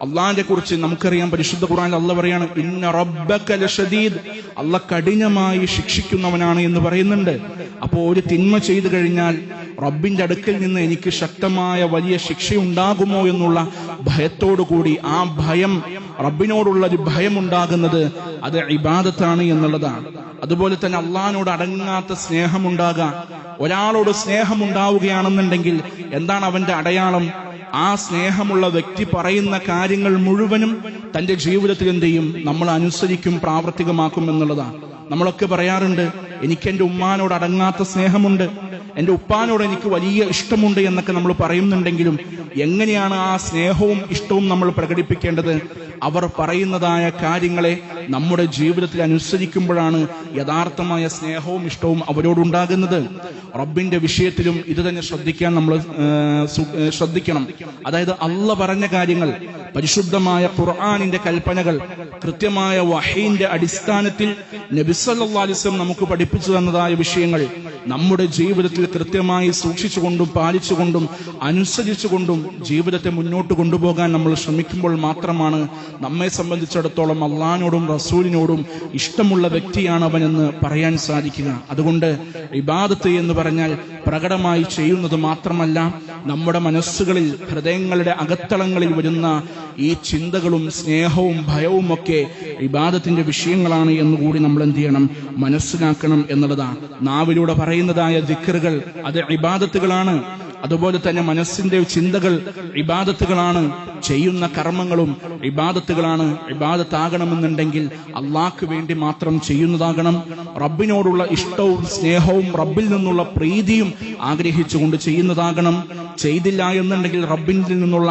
അള്ളാഹിനെ കുറിച്ച് നമുക്കറിയാം, പരിശുദ്ധ ഖുർആനിൽ അള്ളാഹ് പറയാണ്, ഇന്ന റബ്ബക ലശദീദ്, അള്ളാഹ് കഠിനമായി ശിക്ഷിക്കുന്നവനാണ് എന്ന് പറയുന്നുണ്ട്. അപ്പോൾ ഒരു തിന്മ ചെയ്തു കഴിഞ്ഞാൽ റബ്ബിന്റെ അടുക്കൽ നിന്ന് എനിക്ക് ശക്തമായ വലിയ ശിക്ഷയുണ്ടാകുമോ എന്നുള്ള ഭയത്തോടുകൂടി, ആ ഭയം, റബ്ബിനോടുള്ള ഒരു ഭയം ഉണ്ടാകുന്നത് അത് ഇബാദത്താണ് എന്നുള്ളതാണ്. അതുപോലെ തന്നെ അള്ളാഹിനോട് അടങ്ങാത്ത സ്നേഹമുണ്ടാകാം. ഒരാളോട് സ്നേഹമുണ്ടാവുകയാണെന്നുണ്ടെങ്കിൽ എന്താണ് അവന്റെ അടയാളം? ആ സ്നേഹമുള്ള വ്യക്തി പറയുന്ന കാര്യങ്ങൾ മുഴുവനും തന്റെ ജീവിതത്തിൽ എന്ത് ചെയ്യും? നമ്മൾ അനുസരിക്കും, പ്രാവർത്തികമാക്കും എന്നുള്ളതാണ്. നമ്മളൊക്കെ പറയാറുണ്ട്, എനിക്ക് എൻ്റെ ഉമ്മാനോട് അടങ്ങാത്ത സ്നേഹമുണ്ട്, എൻ്റെ ഉപ്പാനോട് എനിക്ക് വലിയ ഇഷ്ടമുണ്ട് എന്നൊക്കെ നമ്മൾ പറയുന്നുണ്ടെങ്കിലും എങ്ങനെയാണ് ആ സ്നേഹവും ഇഷ്ടവും നമ്മൾ പ്രകടിപ്പിക്കേണ്ടത്? അവർ പറയുന്നതായ കാര്യങ്ങളെ നമ്മുടെ ജീവിതത്തിൽ അനുസരിക്കുമ്പോഴാണ് യഥാർത്ഥമായ സ്നേഹവും ഇഷ്ടവും അവരോടുണ്ടാകുന്നത്. റബ്ബിന്റെ വിഷയത്തിലും ഇത് തന്നെ നമ്മൾ ശ്രദ്ധിക്കണം. അതായത് അള്ളാഹ് പറഞ്ഞ കാര്യങ്ങൾ, പരിശുദ്ധമായ ഖുർആനിന്റെ കൽപ്പനകൾ, കൃത്യമായ വഹീന്റെ അടിസ്ഥാനത്തിൽ നബി സല്ലല്ലാഹു അലൈഹി വസല്ലം നമുക്ക് പഠിപ്പിച്ചു തന്നതായ വിഷയങ്ങൾ നമ്മുടെ ജീവിതത്തിൽ കൃത്യമായി സൂക്ഷിച്ചുകൊണ്ടും പാലിച്ചുകൊണ്ടും അനുസരിച്ചുകൊണ്ടും ജീവിതത്തെ മുന്നോട്ട് കൊണ്ടുപോകാൻ നമ്മൾ ശ്രമിക്കുമ്പോൾ മാത്രമാണ് നമ്മെ സംബന്ധിച്ചിടത്തോളം അള്ളാഹിനോടും റസൂലിനോടും ഇഷ്ടമുള്ള വ്യക്തിയാണ് അവനെന്ന് പറയാൻ സാധിക്കുക. അതുകൊണ്ട് ഇബാദത്ത് എന്ന് പറഞ്ഞാൽ പ്രകടമായി ചെയ്യുന്നത് മാത്രമല്ല, നമ്മുടെ മനസ്സുകളിൽ, ഹൃദയങ്ങളുടെ അകത്തളങ്ങളിൽ വരുന്ന ഈ ചിന്തകളും സ്നേഹവും ഭയവും ഒക്കെ ഇബാദത്തിന്റെ വിഷയങ്ങളാണ് എന്നുകൂടി നമ്മൾ എന്ത് ചെയ്യണം, മനസ്സിലാക്കണം എന്നുള്ളതാണ്. നാവിലൂടെ പറയുന്നതായ ദിക്റുകൾ അത് ഇബാദത്തുകളാണ്. അതുപോലെ തന്നെ മനസ്സിന്റെ ചിന്തകൾ ഇബാദത്തുകളാണ്. ചെയ്യുന്ന കർമ്മങ്ങളും ഇബാദത്തുകളാണ്. ഇബാദത്താകണമെന്നുണ്ടെങ്കിൽ അള്ളാഹ്ക്ക് വേണ്ടി മാത്രം ചെയ്യുന്നതാകണം. റബ്ബിനോടുള്ള ഇഷ്ടവും സ്നേഹവും റബ്ബിൽ നിന്നുള്ള പ്രീതിയും ആഗ്രഹിച്ചുകൊണ്ട് ചെയ്യുന്നതാകണം. ചെയ്തില്ല എന്നുണ്ടെങ്കിൽ റബ്ബിൽ നിന്നുള്ള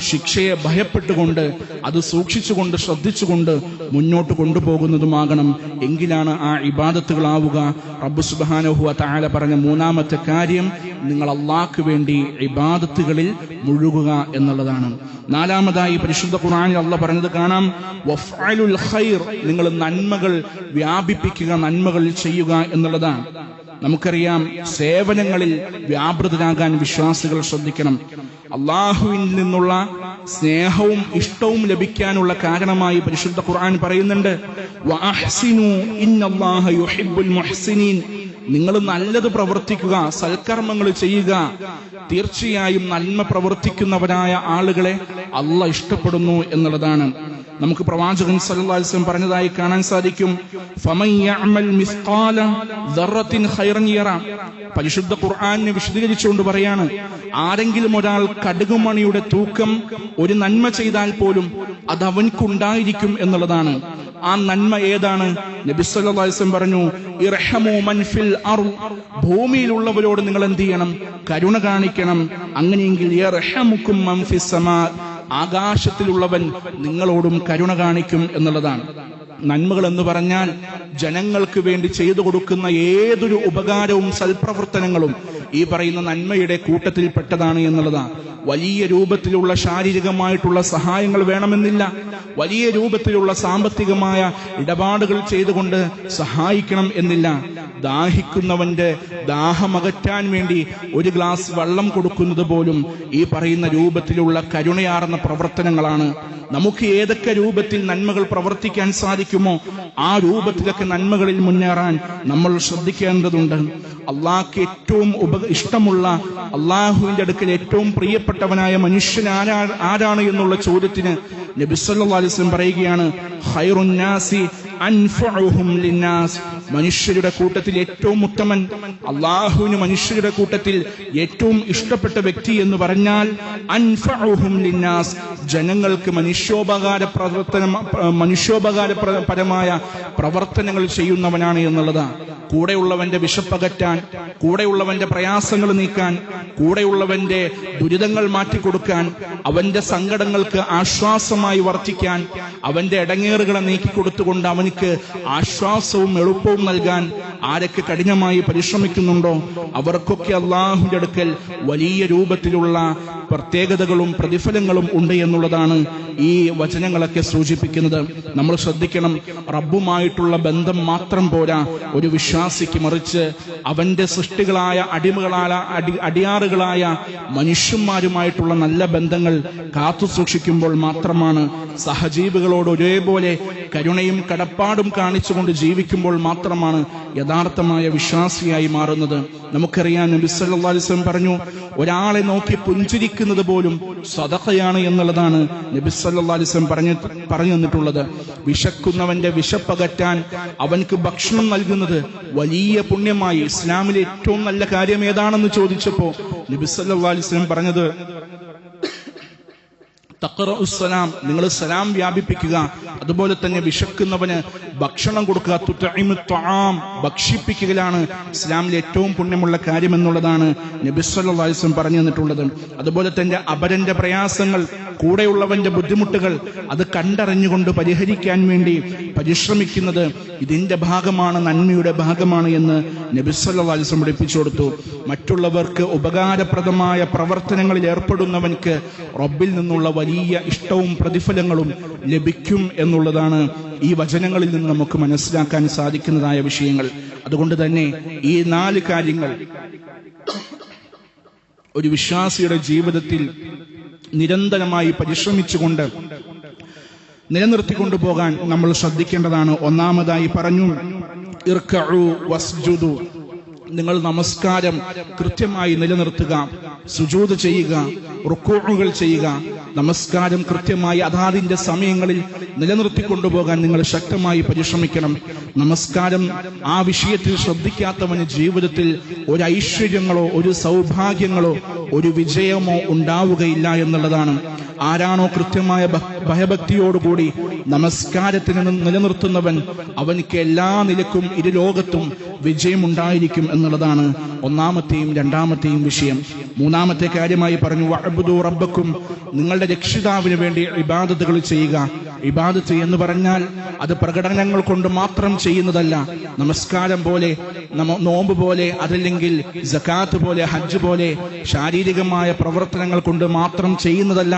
ശിക്ഷയെ ഭയപ്പെട്ടുകൊണ്ട് അത് സൂക്ഷിച്ചുകൊണ്ട് ശ്രദ്ധിച്ചുകൊണ്ട് മുന്നോട്ട് കൊണ്ടുപോകുന്നതുമാകണം. എങ്കിലാണ് ആ ഇബാദത്തുകളാവുക. റബ്ബ് സുബ്ഹാനഹു വ തആല പറഞ്ഞ മൂന്നാമത്തെ കാര്യം, നിങ്ങൾ അള്ളാഹ്ക്ക് വേണ്ടി ഇബാദത്തുകളിൽ മുഴുകുക എന്നുള്ളതാണ്. നാലാമതായി പരിശുദ്ധ ഖുർആനിൽ അല്ലാഹ് പറഞ്ഞത് കാണാം, വഫ്അലുൽ ഖൈർ, നിങ്ങൾ നന്മകൾ വ്യാപിപ്പിക്കുക, നന്മകൾ ചെയ്യുക എന്നുള്ളതാണ്. നമുക്കറിയാം, സേവനങ്ങളിൽ വ്യാപൃതരാകാൻ വിശ്വാസികൾ ശ്രദ്ധിക്കണം. അള്ളാഹുവിൽ നിന്നുള്ള സ്നേഹവും ഇഷ്ടവും ലഭിക്കാനുള്ള കാരണമായി പരിശുദ്ധ ഖുർആൻ പറയുന്നുണ്ട്, വഅഹ്സിനു ഇന്നല്ലാഹ യുഹിബ്ബുൽ മുഹ്സിനീൻ, നിങ്ങൾ നല്ലത് പ്രവർത്തിക്കുക, സൽക്കർമ്മങ്ങൾ ചെയ്യുക. തീർച്ചയായും നന്മ പ്രവർത്തിക്കുന്നവരായ ആളുകളെ അള്ളാഹ് ഇഷ്ടപ്പെടുന്നു എന്നുള്ളതാണ്. നമുക്ക് പ്രവാചകൻ സല്ലല്ലാഹു അലൈഹി വസല്ലം പറഞ്ഞതായി കാണാൻ സാധിക്കും, ഫമൻ യഅമൽ മിസ്ഖാല ദർറത്തിൻ ഖൈറൻ യറ. പരിശുദ്ധ ഖുർആനെ വിശദീകരിച്ചുകൊണ്ട് പറയാണ്, ആരെങ്കിലും ഒരാൾ കടുകുമണിയുടെ തൂക്കം ഒരു നന്മ ചെയ്താൽ പോലും അത് അവൻക്കുണ്ടായിരിക്കും എന്നുള്ളതാണ്. ആ നന്മ ഏതാണ്? നബി സല്ലല്ലാഹു അലൈഹി വസല്ലം പറഞ്ഞു, ഇർഹമു മൻ ഫിൽ അർദ്, ഭൂമിയിലുള്ളവരോട് നിങ്ങൾ എന്ത് ചെയ്യണം? കരുണ കാണിക്കണം. അങ്ങനെയെങ്കിൽ യർഹമുക്കും മൻ ഫിസ് സമാ, ആകാശത്തിലുള്ളവൻ നിങ്ങളോടും കരുണ കാണിക്കും എന്നുള്ളതാണ്. നന്മകൾ എന്ന് പറഞ്ഞാൽ ജനങ്ങൾക്ക് വേണ്ടി ചെയ്തു കൊടുക്കുന്ന ഏതൊരു ഉപകാരവും സൽപ്രവർത്തനങ്ങളും ഈ പറയുന്ന നന്മയുടെ കൂട്ടത്തിൽ പെട്ടതാണ് എന്നുള്ളതാണ്. വലിയ രൂപത്തിലുള്ള ശാരീരികമായിട്ടുള്ള സഹായങ്ങൾ വേണമെന്നില്ല, വലിയ രൂപത്തിലുള്ള സാമ്പത്തികമായ ഇടപാടുകൾ ചെയ്തുകൊണ്ട് സഹായിക്കണം എന്നില്ല. ദാഹിക്കുന്നവന്റെ ദാഹമകറ്റാൻ വേണ്ടി ഒരു ഗ്ലാസ് വെള്ളം കൊടുക്കുന്നത് പോലും ഈ പറയുന്ന രൂപത്തിലുള്ള കരുണയാർന്ന പ്രവർത്തനങ്ങളാണ്. നമുക്ക് ഏതൊക്കെ രൂപത്തിൽ നന്മകൾ പ്രവർത്തിക്കാൻ സാധിക്കുമോ ആ രൂപത്തിലൊക്കെ നന്മകളിൽ മുന്നേറാൻ നമ്മൾ ശ്രദ്ധിക്കേണ്ടതുണ്ട്. അള്ളാഹ്ക്ക് ഏറ്റവും ഇഷ്ടമുള്ള, അള്ളാഹുവിന്റെ അടുക്കൽ ഏറ്റവും പ്രിയപ്പെട്ടവനായ മനുഷ്യൻ ആരാണ് എന്നുള്ള ചോദ്യത്തിന് നബി സല്ലല്ലാഹു അലൈഹി വസല്ലം പറയുകയാണ്, ഖൈറുൻ നാസി അൻഫഉഹും ലിന്നാസ്, മനുഷ്യരുടെ കൂട്ടത്തിൽ ഏറ്റവും ഉത്തമൻ, അള്ളാഹുവിന് മനുഷ്യരുടെ കൂട്ടത്തിൽ ഏറ്റവും ഇഷ്ടപ്പെട്ട വ്യക്തി എന്ന് പറഞ്ഞാൽ അൻഫഉഹും ലിന്നാസ്, ജനങ്ങൾക്ക് മനുഷ്യോപകാരപരമായ പ്രവർത്തനങ്ങൾ ചെയ്യുന്നവനാണ് എന്നുള്ളതാണ്. കൂടെയുള്ളവന്റെ വിശപ്പകറ്റാൻ, കൂടെയുള്ളവന്റെ പ്രയാസങ്ങൾ നീക്കാൻ, കൂടെയുള്ളവന്റെ ദുരിതങ്ങൾ മാറ്റിക്കൊടുക്കാൻ, അവന്റെ സങ്കടങ്ങൾക്ക് ആശ്വാസമായി വർത്തിക്കാൻ, അവന്റെ ഇടങ്ങേറുകളെ നീക്കിക്കൊടുത്തുകൊണ്ട് അവനിക്ക് ആശ്വാസവും എളുപ്പവും നൽകാൻ ആരൊക്കെ കഠിനമായി പരിശ്രമിക്കുന്നുണ്ടോ അവർക്കൊക്കെ അള്ളാഹുവിന്റെ അടുക്കൽ വലിയ രൂപത്തിലുള്ള പ്രത്യേകതകളും പ്രതിഫലങ്ങളും ഉണ്ട് എന്നുള്ളതാണ് ഈ വചനങ്ങളൊക്കെ സൂചിപ്പിക്കുന്നത്. നമ്മൾ ശ്രദ്ധിക്കണം, റബ്ബുമായിട്ടുള്ള ബന്ധം മാത്രം പോരാ ഒരു വിശ്വാസിക്ക്, മറിച്ച് അവന്റെ സൃഷ്ടികളായ അടിയാറുകളായ മനുഷ്യന്മാരുമായിട്ടുള്ള നല്ല ബന്ധങ്ങൾ കാത്തു സൂക്ഷിക്കുമ്പോൾ മാത്രമാണ്, സഹജീവികളോട് ഒരേപോലെ കരുണയും കടപ്പാടും കാണിച്ചുകൊണ്ട് ജീവിക്കുമ്പോൾ മാത്രമാണ് യഥാർത്ഥമായ വിശ്വാസിയായി മാറുന്നത്. നമുക്കറിയാം, നബി സല്ലല്ലാഹു അലൈഹി വസല്ലം പറഞ്ഞു, ഒരാളെ നോക്കി പുഞ്ചിരിക്കുന്നത് പോലും സദഖയാണ് എന്നുള്ളതാണ് നബി സല്ലല്ലാഹു അലൈഹി വസല്ലം പറഞ്ഞു തന്നിട്ടുള്ളത്. വിശക്കുന്നവന്റെ വിശപ്പകറ്റാൻ അവൻക്ക് ഭക്ഷണം നൽകുന്നത് വലിയ പുണ്യമായി. ഇസ്ലാമിലെ ഏറ്റവും നല്ല കാര്യം ഏതാണെന്ന് ചോദിച്ചപ്പോ നബി സല്ലല്ലാഹു അലൈഹി വസല്ലം പറഞ്ഞത് തഖറഉസ്സലാം, നിങ്ങൾ സലാം വ്യാപിപ്പിക്കുക. അതുപോലെ തന്നെ വിശക്കുന്നവന് ഭക്ഷണം കൊടുക്കുക. തുതഇമു ത്വആം, ഭക്ഷിപ്പിക്കലാണ് ഇസ്ലാമിലെ ഏറ്റവും പുണ്യമുള്ള കാര്യം എന്നുള്ളതാണ് നബി സല്ലല്ലാഹു അലൈഹി വസല്ലം പറഞ്ഞു തന്നിട്ടുള്ളത്. അതുപോലെ തന്നെ അപരന്റെ പ്രയാസങ്ങൾ, കൂടെയുള്ളവന്റെ ബുദ്ധിമുട്ടുകൾ അത് കണ്ടറിഞ്ഞുകൊണ്ട് പരിഹരിക്കാൻ വേണ്ടി പരിശ്രമിക്കുന്നത് ഇതിന്റെ ഭാഗമാണ്, നന്മയുടെ ഭാഗമാണ് എന്ന് നബി സല്ലല്ലാഹു അലൈഹി വസല്ലം പഠിപ്പിച്ചു കൊടുത്തു. മറ്റുള്ളവർക്ക് ഉപകാരപ്രദമായ പ്രവർത്തനങ്ങളിൽ ഏർപ്പെടുന്നവൻക്ക് റബ്ബിൽ നിന്നുള്ള വലിയ ഇഷ്ടവും പ്രതിഫലങ്ങളും ലഭിക്കും എന്നുള്ളതാണ് ഈ വചനങ്ങളിൽ നിന്ന് നമുക്ക് മനസ്സിലാക്കാൻ സാധിക്കുന്നതായ വിഷയങ്ങൾ. അതുകൊണ്ട് തന്നെ ഈ 4 കാര്യങ്ങൾ ഒരു വിശ്വാസിയുടെ ജീവിതത്തിൽ നിരന്തരമായി പരിശ്രമിച്ചുകൊണ്ട് നിലനിർത്തിക്കൊണ്ടുപോകാൻ നമ്മൾ ശ്രദ്ധിക്കേണ്ടതാണ്. ഒന്നാമതായി പറഞ്ഞു, ഇർകഉ വസ്ജുദു, നിങ്ങൾ നമസ്കാരം കൃത്യമായി നിലനിർത്തുക, സുജൂദ് ചെയ്യുക, റുക്കൂഉകൾ ചെയ്യുക. നമസ്കാരം കൃത്യമായി അതാതിന്റെ സമയങ്ങളിൽ നിലനിർത്തിക്കൊണ്ടുപോകാൻ നിങ്ങൾ ശക്തമായി പരിശ്രമിക്കണം. നമസ്കാരം ആ വിഷയത്തിൽ ശ്രദ്ധിക്കാത്തവന് ജീവിതത്തിൽ ഒരു ഐശ്വര്യങ്ങളോ ഒരു സൗഭാഗ്യങ്ങളോ ഒരു വിജയമോ ഉണ്ടാവുകയില്ല എന്നുള്ളതാണ്. ആരാണോ കൃത്യമായ ഭയഭക്തിയോടുകൂടി നമസ്കാരത്തിന് നിലനിർത്തുന്നവൻ, അവനിക്ക് എല്ലാ നിലക്കും ഇരുലോകത്തും വിജയമുണ്ടായിരിക്കും എന്നുള്ളതാണ് ഒന്നാമത്തെയും രണ്ടാമത്തെയും വിഷയം. മൂന്നാമത്തെ കാര്യമായി പറഞ്ഞു, വഅബ്ദു റബ്ബക്കും, നിങ്ങളുടെ രക്ഷിതാവിന് വേണ്ടി ഇബാദത്തുകൾ ചെയ്യുക. ഇബാദത്ത് എന്ന് പറഞ്ഞാൽ അത് പ്രകടനങ്ങൾ കൊണ്ട് മാത്രം ചെയ്യുന്നതല്ല. നമസ്കാരം പോലെ, നോമ്പ് പോലെ, അതല്ലെങ്കിൽ സകാത്ത് പോലെ, ഹജ്ജ് പോലെ ശാരീരികമായ പ്രവർത്തനങ്ങൾ കൊണ്ട് മാത്രം ചെയ്യുന്നതല്ല.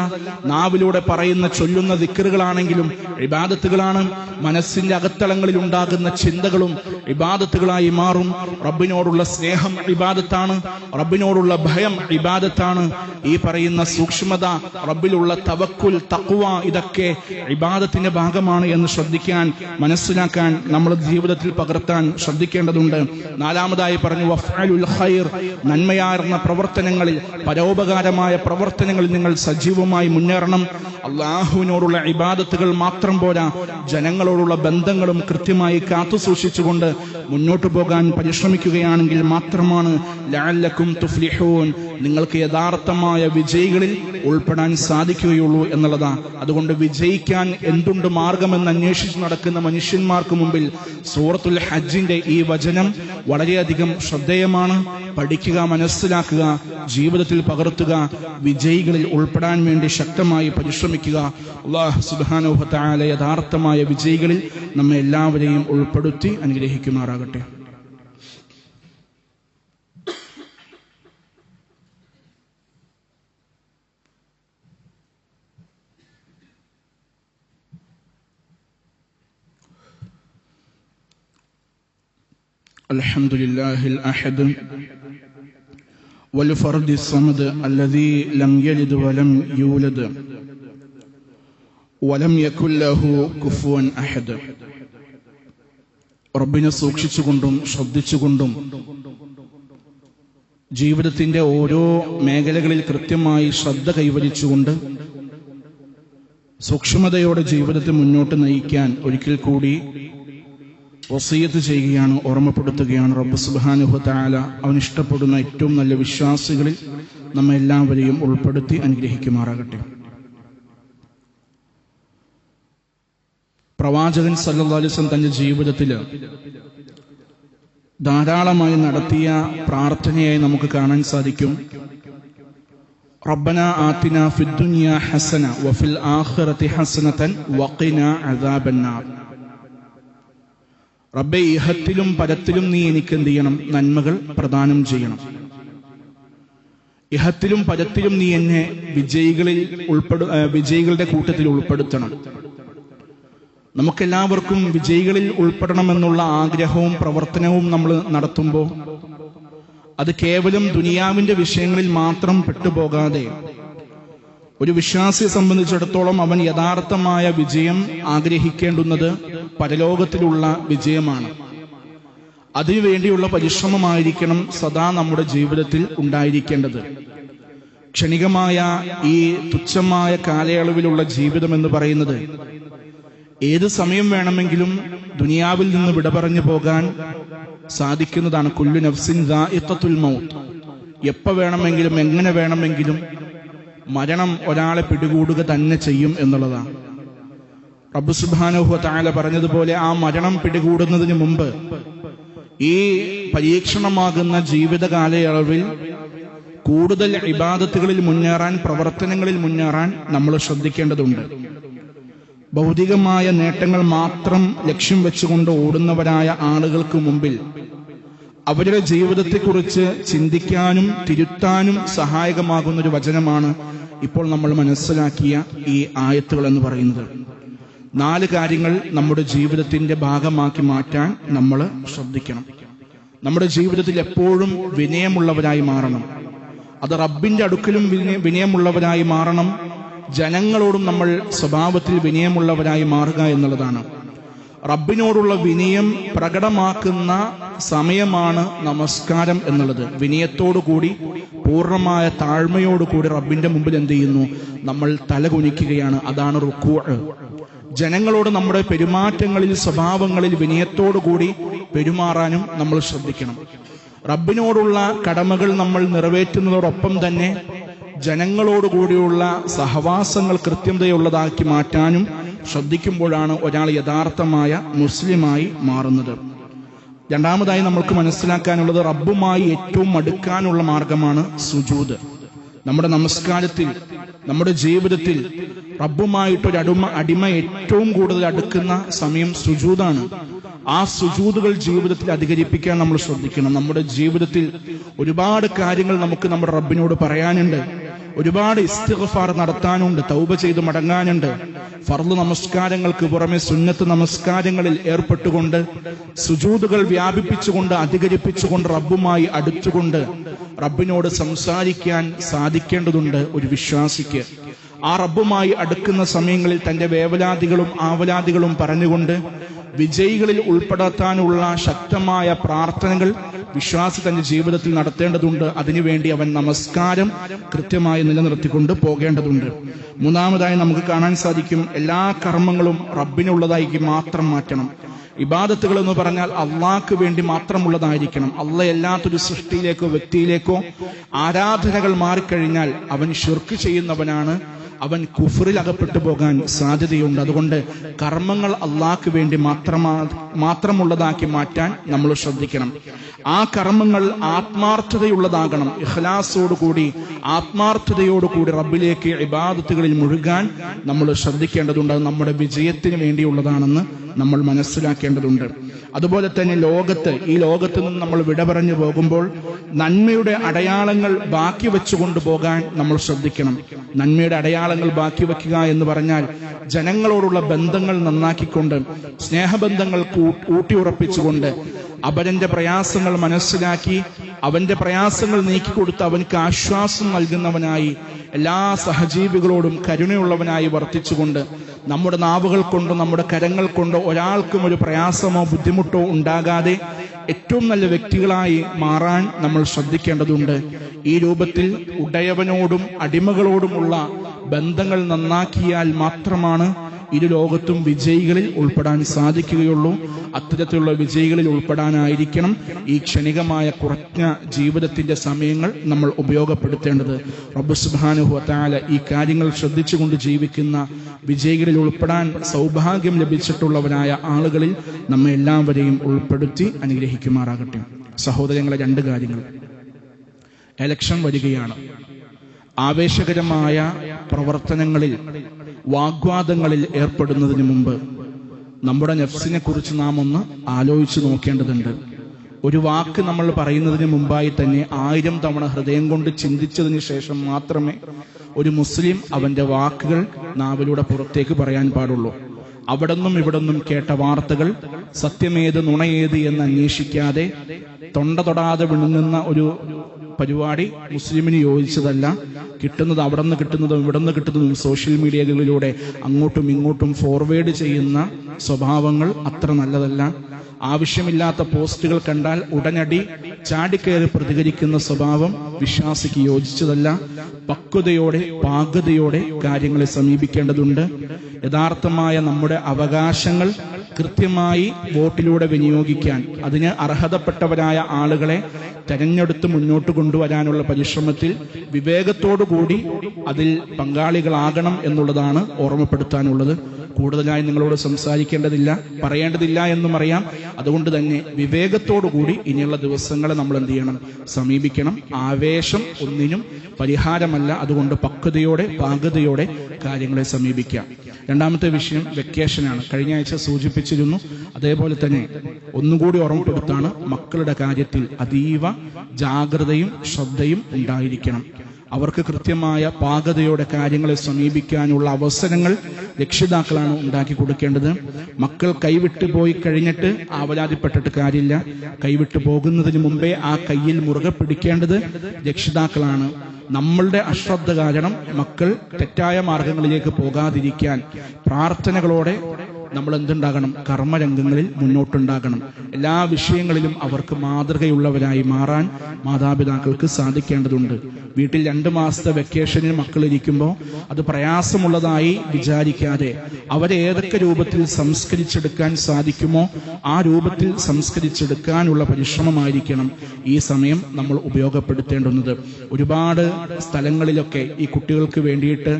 നാവിലൂടെ പറയുന്ന ചൊല്ലുന്ന ദിക്റുകളാണെങ്കിലും ഇബാദത്തുകളാണ്. മനസ്സിന്റെ അകത്തളങ്ങളിൽ ഉണ്ടാകുന്ന ചിന്തകളും ഇബാദത്തുകളായി മാറും. റബ്ബിനോടുള്ള സ്നേഹം ഇബാദത്താണ്, റബ്ബിനോടുള്ള ഭയം ഇബാദത്താണ്. ഈ പറയുന്ന സൂക്ഷ്മത, റബ്ബിലുള്ള തവക്കുൽ, തഖ്വ, ഇതൊക്കെ ഇബാദത്തിന്റെ ഭാഗമാണ് എന്ന് ശ്രദ്ധിക്കാൻ, മനസ്സിലാക്കാൻ, നമ്മുടെ ജീവിതത്തിൽ പകർത്താൻ ശ്രദ്ധിക്കേണ്ടതുണ്ട്. നാലാമതായി പറഞ്ഞു, വഫ്അലുൽ ഖൈർ, നന്മയാർന്ന പ്രവർത്തനങ്ങളിൽ, പരോപകാരമായ പ്രവർത്തനങ്ങളിൽ നിങ്ങൾ സജീവമായി മുന്നേറണം. അള്ളാഹുവിനോടുള്ള ഇബാദത്തുകൾ മാത്രം പോരാ, ജനങ്ങളോടുള്ള ബന്ധങ്ങളും കൃത്യമായി കാത്തുസൂക്ഷിച്ചുകൊണ്ട് മുന്നോട്ടു പോകാൻ പരിശ്രമിക്കുകയാണെങ്കിൽ മാത്രമാണ് ലഅല്ലക്കും തുഫ്ലിഹൂൻ, നിങ്ങൾക്ക് യഥാർത്ഥമായ വിജയികളിൽ ഉൾപ്പെടാൻ സാധിക്കുകയുള്ളൂ എന്നുള്ളതാ. അതുകൊണ്ട് വിജയിക്കാൻ എന്തുണ്ട് മാർഗമെന്ന് അന്വേഷിച്ച് നടക്കുന്ന മനുഷ്യന്മാർക്ക് മുമ്പിൽ സൂറത്തുൽ ഹജ്ജിന്റെ ഈ വചനം വളരെയധികം ശ്രദ്ധേയമാണ്. പഠിക്കുക, മനസ്സിലാക്കുക, ജീവിതത്തിൽ പകർത്തുക, വിജയികളിൽ ഉൾപ്പെടാൻ വേണ്ടി ശക്തമായി പരിശ്രമിക്കുക. അല്ലാഹു സുബ്ഹാനഹു വ തആല യഥാർത്ഥമായ വിജയികളിൽ നമ്മെ എല്ലാവരെയും ഉൾപ്പെടുത്തി അനുഗ്രഹിക്കുമാറാകട്ടെ. അൽഹംദുലില്ലാഹിൽ അഹദ് والفرد الصمد الذي لم يلد ولم يولد ولم يكن له كفوا أحد. റബ്ബിനെ സൂക്ഷിച്ചുകൊണ്ടും ശ്രദ്ധിച്ചുകൊണ്ടും ജീവിതത്തിന്റെ ഓരോ മേഖലകളിൽ കൃത്യമായി ശ്രദ്ധ കൈവരിച്ചുകൊണ്ട് സൂക്ഷ്മതയോടെ ജീവിതത്തെ മുന്നോട്ട് നയിക്കാൻ ഒരിക്കൽ കൂടി വസിയത്ത് ചെയ്യുകയാണ്, ഓർമ്മപ്പെടുത്തുകയാണ്. റബ്ബ് സുബ്ഹാനഹു വ തആല അവൻ ഇഷ്ടപ്പെടുന്ന ഏറ്റവും നല്ല വിശ്വാസികളിൽ നമ്മെ എല്ലാവരെയും ഉൾപ്പെടുത്തി അനുഗ്രഹിക്കുമാറാകട്ടെ. പ്രവാചകൻ സല്ലല്ലാഹു അലൈഹി വസല്ലം തന്റെ ജീവിതത്തിൽ ധാരാളമായി നടത്തിയ പ്രാർത്ഥനയായി നമുക്ക് കാണാൻ സാധിക്കും. റബ്ബനാ ആതിനാ ഫിദ്ദുനിയാ ഹസന വഫിൽ ആഖിറതി ഹസനതൻ വഖിനാ അദാബന്നാർ. റബ്ബേ, ഇഹത്തിലും പരത്തിലും നീ എനിക്ക് എന്ത് ചെയ്യണം? നന്മകൾ പ്രദാനം ചെയ്യണം. ഇഹത്തിലും പരത്തിലും നീ എന്നെ വിജയികളുടെ കൂട്ടത്തിൽ ഉൾപ്പെടുത്തണം. നമുക്കെല്ലാവർക്കും വിജയികളിൽ ഉൾപ്പെടണമെന്നുള്ള ആഗ്രഹവും പ്രവർത്തനവും നമ്മൾ നടത്തുമ്പോൾ അത് കേവലം ദുനിയാവിന്റെ വിഷയങ്ങളിൽ മാത്രം പെട്ടുപോകാതെ ഒരു വിശ്വാസിയെ സംബന്ധിച്ചിടത്തോളം അവൻ യഥാർത്ഥമായ വിജയം ആഗ്രഹിക്കേണ്ടുന്നത് പരലോകത്തിലുള്ള വിജയമാണ്. അതിനുവേണ്ടിയുള്ള പരിശ്രമമായിരിക്കണം സദാ നമ്മുടെ ജീവിതത്തിൽ ഉണ്ടായിരിക്കേണ്ടത്. ക്ഷണികമായ ഈ തുച്ഛമായ കാലയളവിലുള്ള ജീവിതം എന്ന് പറയുന്നത് ഏത് സമയം വേണമെങ്കിലും ദുനിയാവിൽ നിന്ന് വിട പറഞ്ഞു പോകാൻ സാധിക്കുന്നതാണ്. കുല്ലു നഫ്സിൻ ദാഇഖത്തുൽ മൗത്ത്. എപ്പോൾ വേണമെങ്കിലും എങ്ങനെ വേണമെങ്കിലും മരണം ഒരാളെ പിടികൂടുക തന്നെ ചെയ്യും എന്നുള്ളതാണ്. റബ്ബ് സുബ്ഹാനഹു വ തആല പറഞ്ഞതുപോലെ ആ മരണം പിടികൂടുന്നതിന് മുമ്പ് ഈ പരീക്ഷണമാകുന്ന ജീവിത കാലയളവിൽ കൂടുതൽ ഇബാദത്തുകളിൽ മുന്നേറാൻ, പ്രവർത്തനങ്ങളിൽ മുന്നേറാൻ നമ്മൾ ശ്രദ്ധിക്കേണ്ടതുണ്ട്. ഭൗതികമായ നേട്ടങ്ങൾ മാത്രം ലക്ഷ്യം വെച്ചുകൊണ്ട് ഓടുന്നവരായ ആളുകൾക്ക് മുമ്പിൽ അവരുടെ ജീവിതത്തെക്കുറിച്ച് ചിന്തിക്കാനും തിരുത്താനും സഹായകമാകുന്നൊരു വചനമാണ് ഇപ്പോൾ നമ്മൾ മനസ്സിലാക്കിയ ഈ ആയത്തുകൾ എന്ന് പറയുന്നത്. 4 കാര്യങ്ങൾ നമ്മുടെ ജീവിതത്തിന്റെ ഭാഗമാക്കി മാറ്റാൻ നമ്മൾ ശ്രദ്ധിക്കണം. നമ്മുടെ ജീവിതത്തിൽ എപ്പോഴും വിനയമുള്ളവരായി മാറണം. അത് റബ്ബിന്റെ അടുക്കലും വിനയമുള്ളവരായി മാറണം. ജനങ്ങളോടും നമ്മൾ സ്വഭാവത്തിൽ വിനയമുള്ളവരായി മാറുക എന്നുള്ളതാണ്. റബ്ബിനോടുള്ള വിനയം പ്രകടമാക്കുന്ന സമയമാണ് നമസ്കാരം എന്നുള്ളത്. വിനയത്തോടുകൂടി പൂർണ്ണമായ താഴ്മയോടുകൂടി റബ്ബിന്റെ മുമ്പിൽ എന്ത് ചെയ്യുന്നു? നമ്മൾ തലകുനിക്കുകയാണ്. അതാണ് റുക്കൂഅ്. ജനങ്ങളോട് നമ്മുടെ പെരുമാറ്റങ്ങളിൽ, സ്വഭാവങ്ങളിൽ വിനയത്തോടുകൂടി പെരുമാറാനും നമ്മൾ ശ്രദ്ധിക്കണം. റബ്ബിനോടുള്ള കടമകൾ നമ്മൾ നിറവേറ്റുന്നതോടൊപ്പം തന്നെ ജനങ്ങളോടുകൂടിയുള്ള സഹവാസങ്ങൾ കൃത്യതയുള്ളതാക്കി മാറ്റാനും ശ്രദ്ധിക്കുമ്പോഴാണ് ഒരാൾ യഥാർത്ഥമായ മുസ്ലിമായി മാറുന്നത്. രണ്ടാമതായി നമ്മൾക്ക് മനസ്സിലാക്കാനുള്ളത്, റബ്ബുമായി ഏറ്റവും അടുക്കാനുള്ള മാർഗമാണ് സുജൂദ്. നമ്മുടെ നമസ്കാരത്തിൽ, നമ്മുടെ ജീവിതത്തിൽ റബ്ബുമായിട്ടൊരു അടിമ ഏറ്റവും കൂടുതൽ അടുക്കുന്ന സമയം സുജൂദാണ്. ആ സുജൂദുകൾ ജീവിതത്തിൽ അധികരിപ്പിക്കാൻ നമ്മൾ ശ്രദ്ധിക്കണം. നമ്മുടെ ജീവിതത്തിൽ ഒരുപാട് കാര്യങ്ങൾ നമുക്ക് നമ്മുടെ റബ്ബിനോട് പറയാനുണ്ട്. ഒരുപാട് ഇസ്തിഗ്ഫാർ നടത്താനുണ്ട്. തൗബ ചെയ്ത് മടങ്ങാനുണ്ട്. ഫർള് നമസ്കാരങ്ങൾക്ക് പുറമെ സുന്നത്ത് നമസ്കാരങ്ങളിൽ ഏർപ്പെട്ടുകൊണ്ട് സുജൂദുകൾ വ്യാപിപ്പിച്ചുകൊണ്ട് അധികരിപ്പിച്ചുകൊണ്ട് റബ്ബുമായി അടുത്തുകൊണ്ട് റബ്ബിനോട് സംസാരിക്കാൻ സാധിക്കേണ്ടതുണ്ട് ഒരു വിശ്വാസിക്ക്. ആ റബ്ബുമായി അടുക്കുന്ന സമയങ്ങളിൽ തന്റെ വേവലാതികളും ആവലാതികളും പറഞ്ഞുകൊണ്ട് വിജയികളിൽ ഉൾപ്പെടുത്താനുള്ള ശക്തമായ പ്രാർത്ഥനകൾ വിശ്വാസി തന്റെ ജീവിതത്തിൽ നടത്തേണ്ടതുണ്ട്. അതിനുവേണ്ടി അവൻ നമസ്കാരം കൃത്യമായി നിലനിർത്തിക്കൊണ്ട് പോകേണ്ടതുണ്ട്. മൂന്നാമതായി നമുക്ക് കാണാൻ സാധിക്കും, എല്ലാ കർമ്മങ്ങളും റബ്ബിനുള്ളതായി മാത്രം മാറ്റണം. ഇബാദത്തുകൾ എന്ന് പറഞ്ഞാൽ അള്ളാഹ്ക്ക് വേണ്ടി മാത്രമുള്ളതായിരിക്കണം. അള്ളാഹ് അല്ലാത്തൊരു സൃഷ്ടിയിലേക്കോ വ്യക്തിയിലേക്കോ ആരാധനകൾ മാറിക്കഴിഞ്ഞാൽ അവൻ ശിർക്ക് ചെയ്യുന്നവനാണ്. അവൻ കുഫറിൽ അകപ്പെട്ടു പോകാൻ സാധ്യതയുണ്ട്. അതുകൊണ്ട് കർമ്മങ്ങൾ അള്ളാഹ്ക്ക് വേണ്ടി മാത്രമുള്ളതാക്കി മാറ്റാൻ നമ്മൾ ശ്രദ്ധിക്കണം. ആ കർമ്മങ്ങൾ ആത്മാർത്ഥതയുള്ളതാകണം. ഇഖ്ലാസോടുകൂടി ആത്മാർത്ഥതയോടുകൂടി റബ്ബിലേക്ക് ഇബാദത്തുകളിൽ മുഴുകാൻ നമ്മൾ ശ്രദ്ധിക്കേണ്ടതുണ്ട്. അത് നമ്മുടെ വിജയത്തിന് വേണ്ടിയുള്ളതാണെന്ന് നമ്മൾ മനസ്സിലാക്കേണ്ടതുണ്ട്. അതുപോലെ തന്നെ ഈ ലോകത്ത് നിന്ന് നമ്മൾ വിട പറഞ്ഞു പോകുമ്പോൾ നന്മയുടെ അടയാളങ്ങൾ ബാക്കി വെച്ചുകൊണ്ട് പോകാൻ നമ്മൾ ശ്രദ്ധിക്കണം. നന്മയുടെ അടയാളങ്ങൾ ബാക്കി വെക്കുക എന്ന് പറഞ്ഞാൽ ജനങ്ങളോടുള്ള ബന്ധങ്ങൾ നന്നാക്കിക്കൊണ്ട്, സ്നേഹബന്ധങ്ങൾ ഊട്ടിയുറപ്പിച്ചുകൊണ്ട്, അവന്റെ പ്രയാസങ്ങൾ മനസ്സിലാക്കി അവന്റെ പ്രയാസങ്ങൾ നീക്കിക്കൊടുത്ത് അവൻക്ക് ആശ്വാസം നൽകുന്നവനായി, എല്ലാ സഹജീവികളോടും കരുണയുള്ളവനായി വർത്തിച്ചുകൊണ്ട്, നമ്മുടെ നാവുകൾ കൊണ്ടോ നമ്മുടെ കരങ്ങൾ കൊണ്ടോ ഒരാൾക്കും ഒരു പ്രയാസമോ ബുദ്ധിമുട്ടോ ഉണ്ടാകാതെ ഏറ്റവും നല്ല വ്യക്തികളായി മാറാൻ നമ്മൾ ശ്രദ്ധിക്കേണ്ടതുണ്ട്. ഈ രൂപത്തിൽ ഉടയവനോടും അടിമകളോടുമുള്ള ബന്ധങ്ങൾ നന്നാക്കിയാൽ മാത്രമാണ് ഇരു ലോകത്തും വിജയികളിൽ ഉൾപ്പെടാൻ സാധിക്കുകയുള്ളൂ. അത്തരത്തിലുള്ള വിജയികളിൽ ഉൾപ്പെടാനായിരിക്കണം ഈ ക്ഷണികമായ കുറഞ്ഞ ജീവിതത്തിന്റെ സമയങ്ങൾ നമ്മൾ ഉപയോഗപ്പെടുത്തേണ്ടത്. റബ്ബ് സുബ്ഹാനഹു വ തആല ഈ കാര്യങ്ങൾ ശ്രദ്ധിച്ചുകൊണ്ട് ജീവിക്കുന്ന വിജയികളിൽ ഉൾപ്പെടാൻ സൗഭാഗ്യം ലഭിച്ചിട്ടുള്ളവരായ ആളുകളിൽ നമ്മെ എല്ലാവരെയും ഉൾപ്പെടുത്തി അനുഗ്രഹിക്കുമാറാകട്ടെ. സഹോദരങ്ങളെ, രണ്ട് കാര്യങ്ങൾ. എലക്ഷൻ വരികയാണ്. ആവേശകരമായ പ്രവർത്തനങ്ങളിൽ, വാഗ്വാദങ്ങളിൽ ഏർപ്പെടുന്നതിന് മുമ്പ് നമ്മുടെ നഫ്സിനെ കുറിച്ച് നാം ഒന്ന് ആലോചിച്ച് നോക്കേണ്ടതുണ്ട്. ഒരു വാക്ക് നമ്മൾ പറയുന്നതിന് മുമ്പായി തന്നെ 1000 തവണ ഹൃദയം കൊണ്ട് ചിന്തിച്ചതിന് ശേഷം മാത്രമേ ഒരു മുസ്ലിം അവന്റെ വാക്കുകൾ നാവിലൂടെ പുറത്തേക്ക് പറയാൻ പാടുള്ളൂ. അവിടെന്നും ഇവിടെന്നും കേട്ട വാർത്തകൾ സത്യമേത് നുണയേത് എന്ന് അന്വേഷിക്കാതെ തൊണ്ട തൊടാതെ വിഴുങ്ങുന്ന ഒരു പരിപാടി മുസ്ലിമിന് യോജിച്ചതല്ല. കിട്ടുന്നത് അവിടെ നിന്ന് കിട്ടുന്നതും ഇവിടെ നിന്ന് കിട്ടുന്നതും സോഷ്യൽ മീഡിയകളിലൂടെ അങ്ങോട്ടും ഇങ്ങോട്ടും ഫോർവേഡ് ചെയ്യുന്ന സ്വഭാവങ്ങൾ അത്ര നല്ലതല്ല. ആവശ്യമില്ലാത്ത പോസ്റ്റുകൾ കണ്ടാൽ ഉടനടി ചാടിക്കയറി പ്രതികരിക്കുന്ന സ്വഭാവം വിശ്വാസിക്ക് യോജിച്ചതല്ല. പക്വതയോടെ, പാകതയോടെ കാര്യങ്ങളെ സമീപിക്കേണ്ടതുണ്ട്. യഥാർത്ഥമായ നമ്മുടെ അവകാശങ്ങൾ കൃത്യമായി വോട്ടിലൂടെ വിനിയോഗിക്കാൻ, അതിന് അർഹതപ്പെട്ടവരായ ആളുകളെ തെരഞ്ഞെടുത്ത് മുന്നോട്ട് കൊണ്ടുവരാനുള്ള പരിശ്രമത്തിൽ വിവേകത്തോടുകൂടി അതിൽ പങ്കാളികളാകണം എന്നുള്ളതാണ് ഓർമ്മപ്പെടുത്താനുള്ളത്. കൂടുതലായി നിങ്ങളോട് സംസാരിക്കേണ്ടതില്ല, പറയേണ്ടതില്ല എന്നും അറിയാം. അതുകൊണ്ട് തന്നെ വിവേകത്തോടുകൂടി ഇനിയുള്ള ദിവസങ്ങളെ നമ്മൾ എന്ത് ചെയ്യണം? സമീപിക്കണം. ആവേശം ഒന്നിനും പരിഹാരമല്ല. അതുകൊണ്ട് പക്വതയോടെ, പാകതയോടെ കാര്യങ്ങളെ സമീപിക്കാം. രണ്ടാമത്തെ വിഷയം വെക്കേഷനാണ്. കഴിഞ്ഞ ആഴ്ച സൂചിപ്പിച്ചിരുന്നു. അതേപോലെ തന്നെ ഒന്നുകൂടി ഓർമ്മപ്പെടുത്താണ്, മക്കളുടെ കാര്യത്തിൽ അതീവ ജാഗ്രതയും ശ്രദ്ധയും ഉണ്ടായിരിക്കണം. അവർക്ക് കൃത്യമായ പാകതയോടെ കാര്യങ്ങളെ സമീപിക്കാനുള്ള അവസരങ്ങൾ രക്ഷിതാക്കളാണ് ഉണ്ടാക്കി കൊടുക്കേണ്ടത്. മക്കൾ കൈവിട്ടു പോയി കഴിഞ്ഞിട്ട് ആവലാതിപ്പെട്ടിട്ട് കാര്യമില്ല. കൈവിട്ടു പോകുന്നതിന് മുമ്പേ ആ കയ്യിൽ മുറുകെ പിടിക്കേണ്ടത് രക്ഷിതാക്കളാണ്. നമ്മളുടെ അശ്രദ്ധ കാരണം മക്കൾ തെറ്റായ മാർഗങ്ങളിലേക്ക് പോകാതിരിക്കാൻ പ്രാർത്ഥനകളോടെ നമ്മൾ എന്തുണ്ടാകണം? കർമ്മരംഗങ്ങളിൽ മുന്നോട്ടുണ്ടാകണം. എല്ലാ വിഷയങ്ങളിലും അവർക്ക് മാതൃകയുള്ളവരായി മാറാൻ മാതാപിതാക്കൾക്ക് സാധിക്കേണ്ടതുണ്ട്. വീട്ടിൽ 2 മാസത്തെ വെക്കേഷനിൽ മക്കൾ ഇരിക്കുമ്പോൾ അത് പ്രയാസമുള്ളതായി വിചാരിക്കാതെ അവരെ ഏതൊക്കെ രൂപത്തിൽ സംസ്കരിച്ചെടുക്കാൻ സാധിക്കുമോ ആ രൂപത്തിൽ സംസ്കരിച്ചെടുക്കാനുള്ള പരിശ്രമമായിരിക്കണം ഈ സമയം നമ്മൾ ഉപയോഗപ്പെടുത്തേണ്ടുന്നത്. ഒരുപാട് സ്ഥലങ്ങളിലൊക്കെ ഈ കുട്ടികൾക്ക് വേണ്ടിയിട്ട്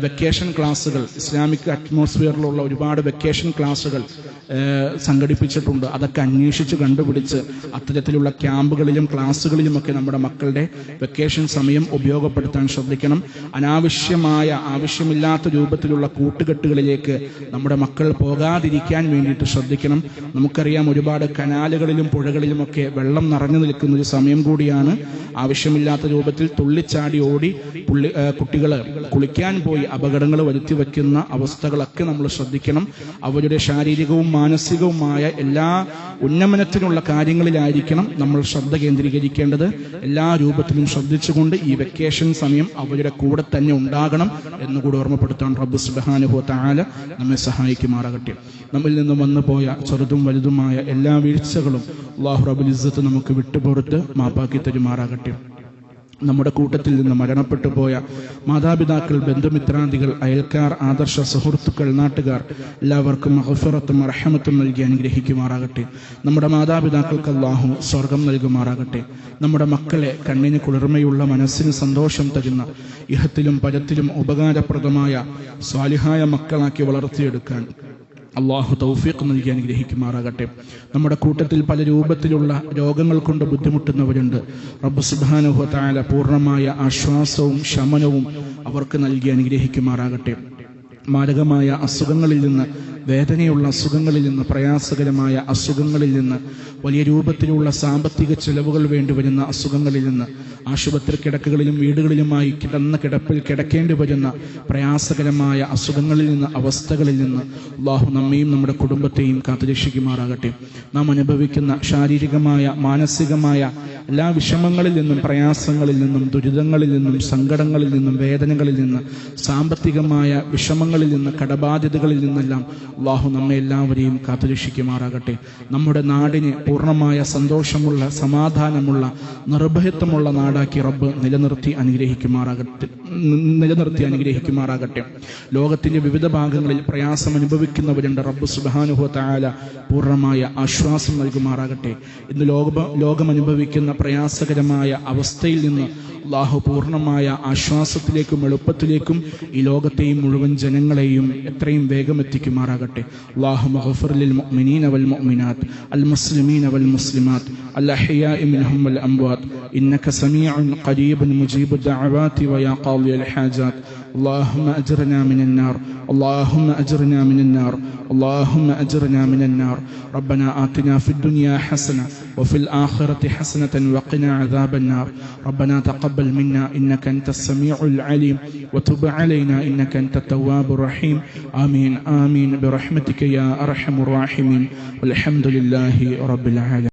വെക്കേഷൻ ക്ലാസ്സുകൾ, ഇസ്ലാമിക് അറ്റ്മോസ്ഫിയറിലുള്ള ഒരുപാട് വെക്കേഷൻ ക്ലാസ്സുകൾ സംഘടിപ്പിച്ചിട്ടുണ്ട്. അതൊക്കെ അന്വേഷിച്ച് കണ്ടുപിടിച്ച് അത്തരത്തിലുള്ള ക്യാമ്പുകളിലും ക്ലാസ്സുകളിലുമൊക്കെ നമ്മുടെ മക്കളുടെ വെക്കേഷൻ സമയം ഉപയോഗപ്പെടുത്താൻ ശ്രദ്ധിക്കണം. ആവശ്യമില്ലാത്ത രൂപത്തിലുള്ള കൂട്ടുകെട്ടുകളിലേക്ക് നമ്മുടെ മക്കൾ പോകാതിരിക്കാൻ വേണ്ടിയിട്ട് ശ്രദ്ധിക്കണം. നമുക്കറിയാം, ഒരുപാട് കനാലുകളിലും പുഴകളിലുമൊക്കെ വെള്ളം നിറഞ്ഞു നിൽക്കുന്ന ഒരു സമയം കൂടിയാണ്. ആവശ്യമില്ലാത്ത രൂപത്തിൽ തുള്ളിച്ചാടി ഓടി കുട്ടികൾ കുളിക്കാൻ പോയി അപകടങ്ങൾ വരുത്തി വയ്ക്കുന്ന അവസ്ഥകളൊക്കെ നമ്മൾ ശ്രദ്ധിക്കണം. അവരുടെ ശാരീരികവും മാനസികവുമായ എല്ലാ ഉന്നമനത്തിനുള്ള കാര്യങ്ങളിലായിരിക്കണം നമ്മൾ ശ്രദ്ധ കേന്ദ്രീകരിക്കേണ്ടത്. എല്ലാ രൂപത്തിലും ശ്രദ്ധിച്ചുകൊണ്ട് ഈ വെക്കേഷൻ സമയം അവരുടെ കൂടെ തന്നെ ഉണ്ടാകണം എന്നുകൂടി ഓർമ്മപ്പെടുത്താൻ റബ്ബ് സുബ്ഹാനഹു വ തആല നമ്മെ സഹായിക്കുമാറാകട്ടെ. നമ്മിൽ നിന്ന് വന്നുപോയ ചെറുതും വലുതുമായ എല്ലാ വീഴ്ചകളും അല്ലാഹു റബ്ബുൽ ഇസ്സത്ത് നമുക്ക് വിട്ടുപുറത്ത് മാപ്പാക്കി തരുമാറാകട്ടെ. നമ്മുടെ കൂട്ടത്തിൽ നിന്ന് മരണപ്പെട്ടു പോയ മാതാപിതാക്കൾ, ബന്ധുമിത്രാദികൾ, അയൽക്കാർ, ആദർശ സുഹൃത്തുക്കൾ, നാട്ടുകാർ എല്ലാവർക്കും മഗ്ഫിറത്തും റഹ്മത്തും നൽകി അനുഗ്രഹിക്കുമാറാകട്ടെ. നമ്മുടെ മാതാപിതാക്കൾക്ക് അല്ലാഹു സ്വർഗം നൽകുമാറാകട്ടെ. നമ്മുടെ മക്കളെ കണ്ണിന് കുളിർമയുള്ള, മനസ്സിന് സന്തോഷം തരുന്ന, ഇഹത്തിലും പരത്തിലും ഉപകാരപ്രദമായ സ്വാലിഹായ മക്കളാക്കി വളർത്തിയെടുക്കാൻ അള്ളാഹു തൗഫീഖ് നൽകി അനുഗ്രഹിക്കുമാറാകട്ടെ. നമ്മുടെ കൂട്ടത്തിൽ പല രൂപത്തിലുള്ള രോഗങ്ങൾ കൊണ്ട് ബുദ്ധിമുട്ടുന്നവരുണ്ട്. റബ്ബ് സുബ്ഹാനഹു വ തആല പൂർണ്ണമായ ആശ്വാസവും ശമനവും അവർക്ക് നൽകി അനുഗ്രഹിക്കുമാറാകട്ടെ. മാരകമായ അസുഖങ്ങളിൽ നിന്ന്, വേദനയുള്ള അസുഖങ്ങളിൽ നിന്ന്, പ്രയാസകരമായ അസുഖങ്ങളിൽ നിന്ന്, വലിയ രൂപത്തിലുള്ള സാമ്പത്തിക ചെലവുകൾ വേണ്ടിവരുന്ന അസുഖങ്ങളിൽ നിന്ന്, ആശുപത്രി കിടക്കുകളിലും വീടുകളിലുമായി കിടപ്പിൽ കിടക്കേണ്ടി വരുന്ന പ്രയാസകരമായ അസുഖങ്ങളിൽ നിന്ന്, അവസ്ഥകളിൽ നിന്ന് അല്ലാഹു നമ്മയും നമ്മുടെ കുടുംബത്തെയും കാത്തുരക്ഷിക്കുമാറാകട്ടെ. നാം അനുഭവിക്കുന്ന ശാരീരികമായ, മാനസികമായ എല്ലാ വിഷമങ്ങളിൽ നിന്നും, പ്രയാസങ്ങളിൽ നിന്നും, ദുരിതങ്ങളിൽ നിന്നും, സങ്കടങ്ങളിൽ നിന്നും, വേദനകളിൽ നിന്ന്, സാമ്പത്തികമായ വിഷമങ്ങളിൽ നിന്ന്, കടബാധ്യതകളിൽ നിന്നെല്ലാം അല്ലാഹു നമ്മെ എല്ലാവരെയും കാത്തുരക്ഷിക്കുമാറാകട്ടെ. നമ്മുടെ നാടിനെ പൂർണ്ണമായ സന്തോഷമുള്ള, സമാധാനമുള്ള, നിർഭയത്വമുള്ള നാടാക്കി റബ്ബ് നിലനിർത്തി അനുഗ്രഹിക്കുമാറാകട്ടെ. ലോകത്തിന്റെ വിവിധ ഭാഗങ്ങളിൽ പ്രയാസം അനുഭവിക്കുന്നവരുണ്ട്. റബ്ബ് സുബ്ഹാനഹു വ തആല പൂർണ്ണമായ ആശ്വാസം നൽകുമാറാകട്ടെ. ഇന്ന് ലോകം അനുഭവിക്കുന്ന പ്രയാസകരമായ അവസ്ഥയിൽ നിന്ന് അല്ലാഹു പൂർണ്ണമായ ആശ്വാസത്തിലേക്കും എളുപ്പത്തിലേക്കും ഈ ലോകത്തെയും മുഴുവൻ ജനങ്ങളെയും എത്രയും വേഗം എത്തിക്കുമാറാകട്ടെ. അല്ലാഹുമ്മ ഗ്ഫിർ ലിൽ മുഅ്മിനീന വൽ മുഅ്മിനാത്ത് അൽ മുസ്ലിമീന വൽ മുസ്ലിമാത്ത് അൽ അഹ്യാഇ മിൻഹും വൽ അംവാത്ത് ഇന്നക സമീഉൻ ഖരീബുൻ മുജീബു ദഅവാതി വയാ ഖാദിയൽ ഹാജാത്ത്. اللهم أجرنا من النار، اللهم أجرنا من النار، اللهم أجرنا من النار. ربنا آتنا في الدنيا حسنة وفي الآخرة حسنة وقنا عذاب النار. ربنا تقبل منا إنك أنت السميع العليم وتب علينا إنك أنت التواب الرحيم. آمين آمين برحمتك يا أرحم الراحمين والحمد لله رب العالمين.